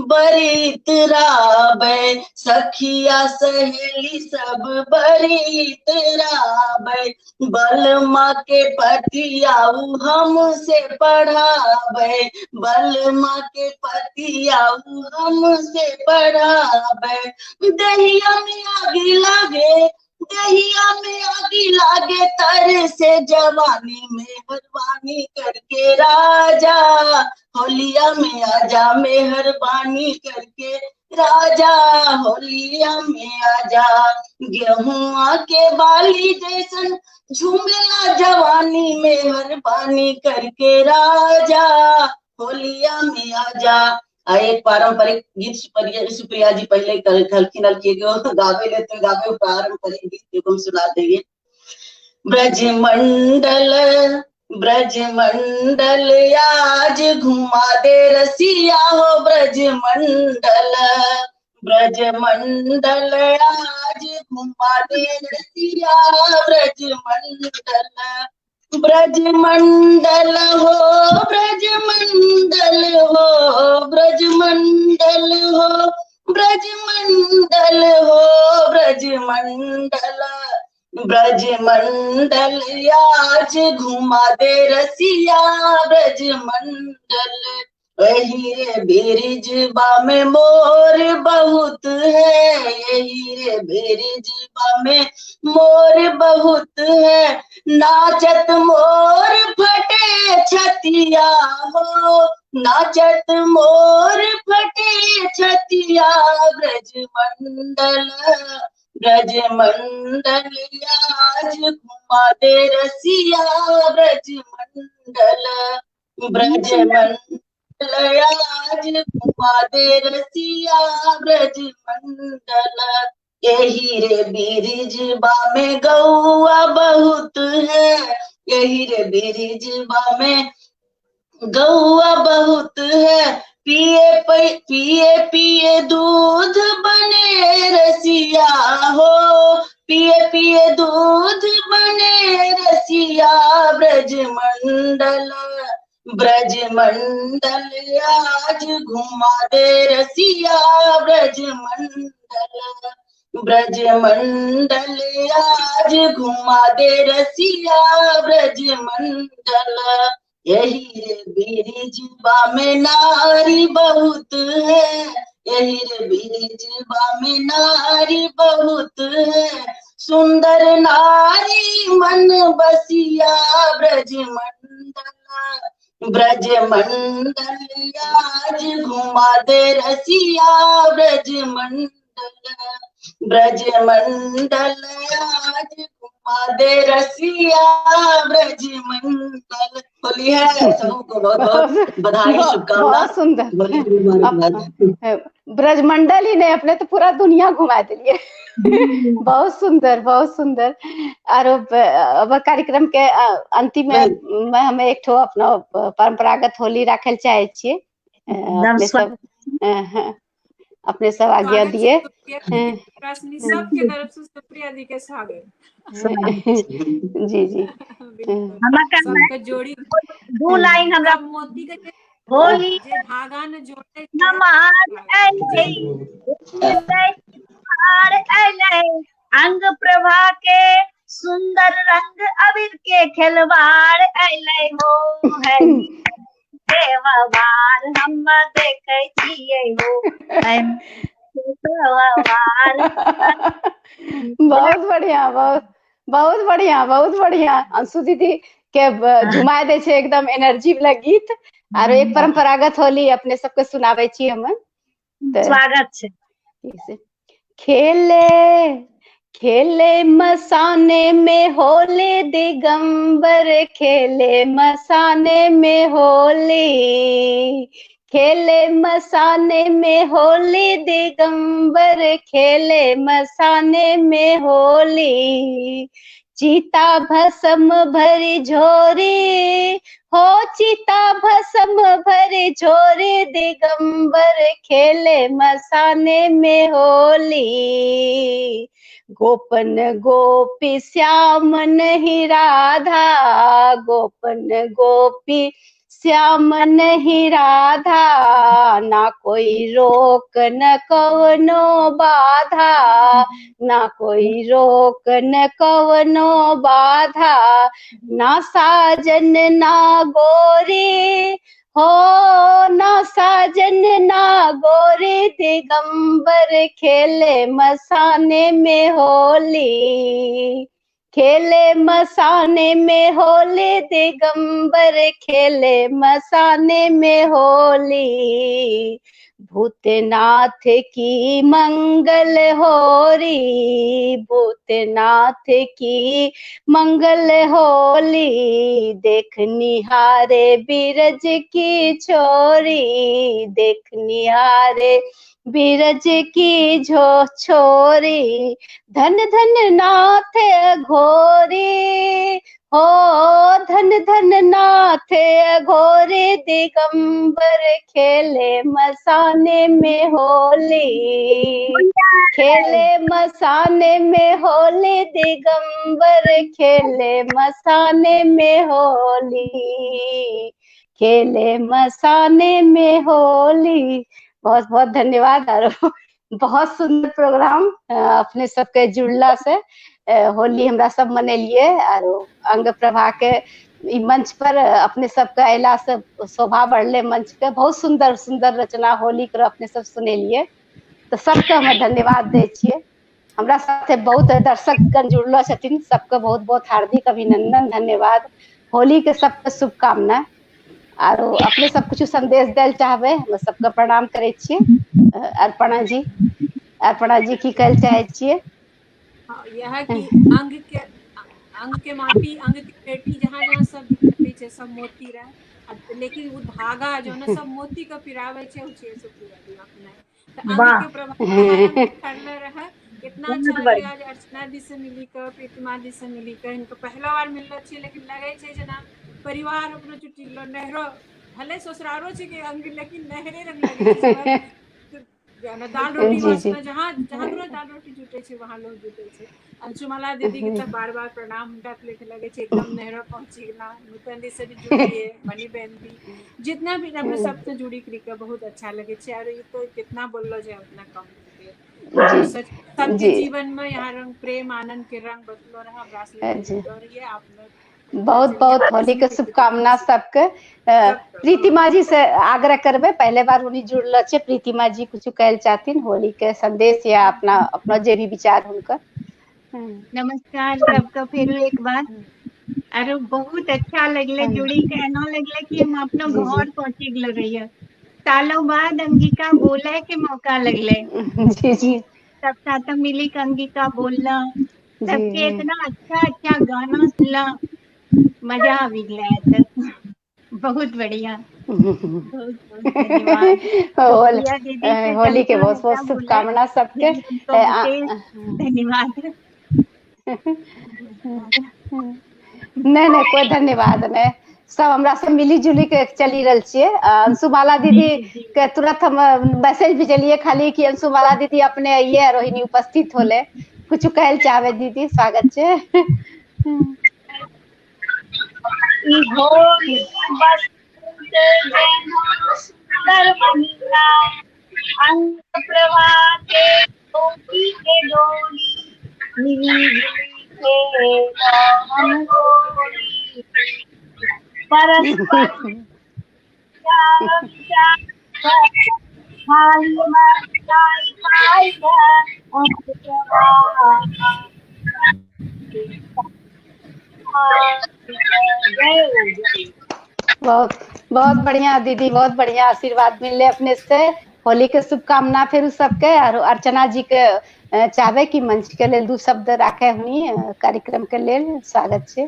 बरीत राबे, सखिया सहेली सब बरीत राबे, बलमा के पतियाऊ हमसे पढ़ाबे, बलमा के पतियाऊ हमसे पढ़ाबे, दहिया में आगी लागे, दहिया में आगी लागे तर से जवानी, मेहरबानी करके राजा होलिया में आजा, मेहरबानी करके राजा होलिया में आजा, गेहुआ के बाली जैसन झूमेला जवानी, मेहरबानी करके राजा होलिया में आजा। एक पारंपरिक गीत सुप्रिया जी पहले हल्की नल्की गावे लेते गावे पारंपरिक गीत को हम सुना देंगे। ब्रजमंडल ब्रजमंडल आज घुमा दे रसिया हो, ब्रजमंडल ब्रजमंडल आज घुमा दे रसिया, ब्रजमंडल ब्रजमंडल हो, ब्रजमंडल हो, ब्रजमंडल हो, ब्रजमंडल हो, ब्रजमंडल ब्रजमंडल आज घुमा दे रसिया, ब्रजमंडल यही रे बिरिजबा में मोर बहुत है, यही रे बिरिजबा में मोर बहुत है, नाचत मोर फटे छतिया हो, नाचत मोर फटे छतिया, ब्रजमंडल ब्रजमंडल आज घुमा दे रसिया, ब्रजमंडल ब्रजमंडल आज घुमा दे रसिया ब्रज मंडल। यही रे बिरिजबा में गौआ बहुत है, यही रे बिरिजबा में गौआ बहुत है। पिए पिए दूध बने रसिया हो, पिए पिए दूध बने रसिया ब्रज मंडल। ब्रज मंडल आज घुमा दे रसिया ब्रज मंडल। ब्रज मंडल आज घुमा दे रसिया ब्रज मंडल। यही रे बिरिजबा में नारी बहुत है, यही रे बिरिजबा में नारी बहुत है। सुंदर नारी मन बसिया ब्रज मंडल। ब्रज मंडल आज घुमा दे रसिया ब्रज मंडल। ब्रज मंडल आज घुमा दे रसिया ब्रज मंडल। होली है, सबको बहुत बहुत बधाई, शुभकामना। बहुत सुंदर। ब्रजमंडल ही नहीं, अपने तो पूरा दुनिया घुमा दिलिए। बहुत सुंदर, बहुत सुंदर। और अब कार्यक्रम के अंतिम में हमें एक ठो अपना परंपरागत होली रखल चाहे छिए। अपने सब आज्ञा दिए। सबके तरफ से सुप्रिया जी के स्वागत। जी जी। सबके जोड़ी दो लाइन हमरा मोती के होली जे धागा न जोड़े अंग प्रभा के सुंदर रंग अबीर के खिलवाड़ अइले हो है देववार हम देखे छिए हो। बहुत बढ़िया, बहुत बढ़िया, बहुत बढ़िया। अंशु दीदी के झुमा दे छे एकदम एनर्जी वाला गीत। और एक परंपरागत होली अपने सबके सुनावे छी हम। स्वागत छे। खेले खेले मसाने में होली दिगंबर, खेले मसाने में होली। खेले मसाने में होली दिगंबर, खेले मसाने में होली। चीता भस्म भरी झोरी हो, चीता भस्म भरी झोरी दिगंबर, खेले मसाने में होली। गोपन गोपी श्याम नहीं राधा, गोपन गोपी श्याम नहीं राधा। ना कोई रोक न कवनो बाधा, ना कोई रोक न कवनो बाधा। ना साजन ना गोरी हो, ना साजन ना गोरी दिगंबर, खेले मसाने में होली। खेले मसाने में होली दिगंबर, खेले मसाने में होली। भूतनाथ की मंगल होरी, भूतनाथ की मंगल होली। देख निहारे बिरज की छोरी, देख निहारे बिरज की छोरी। धन धन नाथ घोरी हो, धन धन नाथ घोरी दिगंबर, खेले मसाने में होली। खेले मसाने में होली दिगंबर, खेले मसाने में होली। खेले मसाने में होली। बहुत बहुत धन्यवाद। और बहुत सुंदर प्रोग्राम अपने सबके जुड़ला से होली हमरा सब मनेलिए। और अंग प्रभा के ई मंच पर अपने सबके अयला से शोभा बढ़ले मंच के। बहुत सुंदर सुंदर रचना होली के अपने सब सुनेलिए, तो सबके हमें धन्यवाद दे छिए। हमरा साथे बहुत दर्शक गण जुड़लो छथिन, सबके बहुत बहुत हार्दिक अभिनंदन, धन्यवाद। होली के सबके शुभकामना। और अपने सब कुछ संदेश देल चाहबे, हम सबके प्रणाम करे छिए। अर्पणा जी की कहल चाहे छिए? यह कि अंग के माटी, अंग के पेटी, जहाँ जहाँ सब दिखते छे सब मोती रहे। लेकिन वो धागा जो ना सब मोती का पिरावे छे उ छे सुप्रिया दी अपने तो अंग के प्रभाव करले रहे। कितना अच्छा लगे आज अर्चना दी से मिली कर, प्रीतिमा दी से मिली कर, इनको पहला बार मिलल छे लेकिन लगे छे जना परिवार अपनो जुटिलो नहरो भले ससुरारो छे के अंग लेकिन नहरे रंग लगे छे जाना दाल रोटी वास्ते जहाँ रोज दाल रोटी जुटे छे वहाँ लोग जुटे छे। अंशुमाला दीदी के तो बार बार प्रणाम उनका लेके लगे छे एकदम नहरा पहुंची ना। नूतन दी से भी जुड़ी है, मनी बहन भी जितना भी अपने सबसे जुड़ी के बहुत अच्छा लगे छे। और ये तो कितना बोललो जाए उतना कम है। सबके जीवन में यहाँ रंग प्रेम आनंद के रंग बदलो रहा ब्रासलेट और ये आप लोग बहुत बहुत होली के शुभकामना सबके। प्रीतिमा जी से आग्रह करबे, पहले बार उन्हीं जुड़ल छे, प्रीतिमा जी कुछ कहल चाहतीन होली के संदेश या अपना जे भी विचार उनका। नमस्कार सबका फिर एक बार। अरे बहुत अच्छा लगले जुड़ी के, एना लगले कि हम अपना घर पहुंची गल रही है। सालों बाद अंगिका बोले के मौका लगले। जी जी सब साथ मिली के अंगिका बोलना, सबके इतना अच्छा गाना सुनला, मजा आ गया। बहुत बढ़िया, धन्यवाद। होली के बहुत बहुत शुभकामना सबके। धन्यवाद। नहीं कोई धन्यवाद नहीं, सब हमरा से मिली जुली के चली रहल छिए। अंशुमाला दीदी के तुरंत हम मैसेज भेजलिए खाली कि अंशुमाला दीदी अपने आइए रोहिणी उपस्थित होले, कुछ कहल चाहबे दीदी, स्वागत छे। होली बसंत सर्वनिया अंग प्रभाते होली के डोली मिली के हम गोरी परस्पर हाली माई खाई अंग प्रभा। बहुत बहुत बढ़िया दीदी, बहुत बढ़िया आशीर्वाद मिलले अपने से। होली के शुभकामना फिर सबके। और अर्चना जी के चाहबे कि मंच के लेल दू शब्द राखे हुई कार्यक्रम के लेल, स्वागत छे।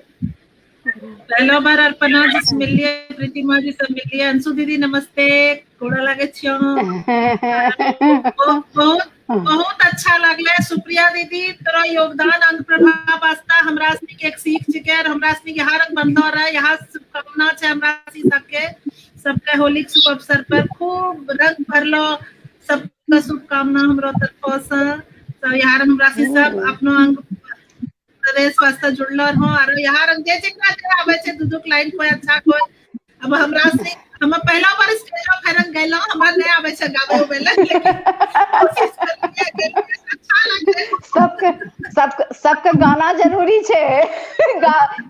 पहला बार अर्पणा जी से मिलिए, प्रीतिमा जी से मिलिए। अंशु दीदी नमस्ते, गोड़ा लागे छियो। बहुत अच्छा लगले। सुप्रिया दीदी तोरा योगदान अंग प्रभा वास्ते हमरा सनी के एक सीख छिके, हमरा सनी के हर बंधो रहे। यहाँ शुभकामना छे हमरा सबके होली के शुभ अवसर पर खूब रंग भरलो। सबके शुभकामना हमरो तरफ से। सब यहाँ हमरा सब अपनो अंग प्रदेश वास्ते जुड़लो हो। और यहाँ रंग जे जेकरा जे आवे छे दू लाइन कोई अच्छा कोई। अब हमरा से हम पहला बार स्टेज पे रंग गइलो, हमरा नहीं आवे छे गावे बेले, लेकिन कोशिश करलिए। अच्छा लगे। सबके गाना जरूरी छे।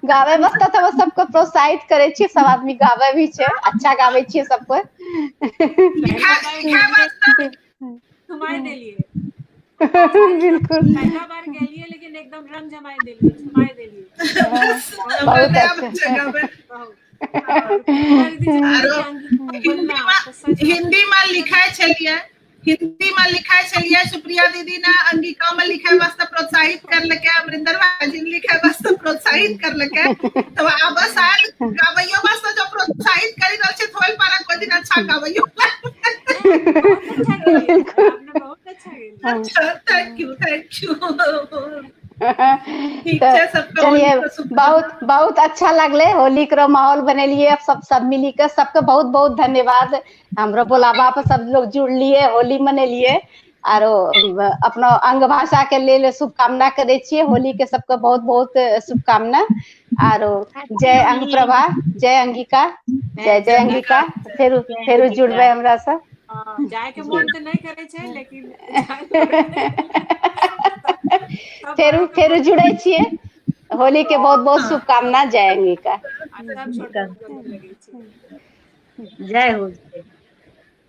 गावे वास्ते तो सबको प्रोत्साहित करे छी, सब आदमी गावे भी छे, अच्छा गावे छी सबको। तुम्हारे देलिए बिल्कुल पहला बार गेलिए लेकिन एकदम रंग जमाए देलिए, छुपाए देलिए। बहुत अच्छा। हिंदी में लिखाए छलिए सुप्रिया दीदी ने अंगिका में लिखे वास्ते प्रोत्साहित करलके, अमरिंदर भाजी ने लिखे वास्ते प्रोत्साहित करलके। तो अब शायद गावैयो वास्ते जो प्रोत्साहित करी रहल छे थोल पारा कोई दिन अच्छा गावैयो। बहुत अच्छा गेल। अच्छा थैंक यू चलिए बहुत अच्छा लगले। होली के माहौल बनेलिए सब मिली के, सबके बहुत बहुत धन्यवाद। हमरो बोलावा पर सब लोग जुड़ लिए, होली मनेलिए। आरो अपना अंग भाषा के लिए शुभकामना करे छिए। होली के सबके बहुत बहुत शुभकामना। आरो जय अंग प्रभा, जय अंगिका, जय अंगिका। फिर जुड़बे हमरा से। जाए के मन तो नहीं करे छे लेकिन फिर जुड़े छिए। होली के बहुत बहुत शुभकामना। जय अंगिका, जय हो।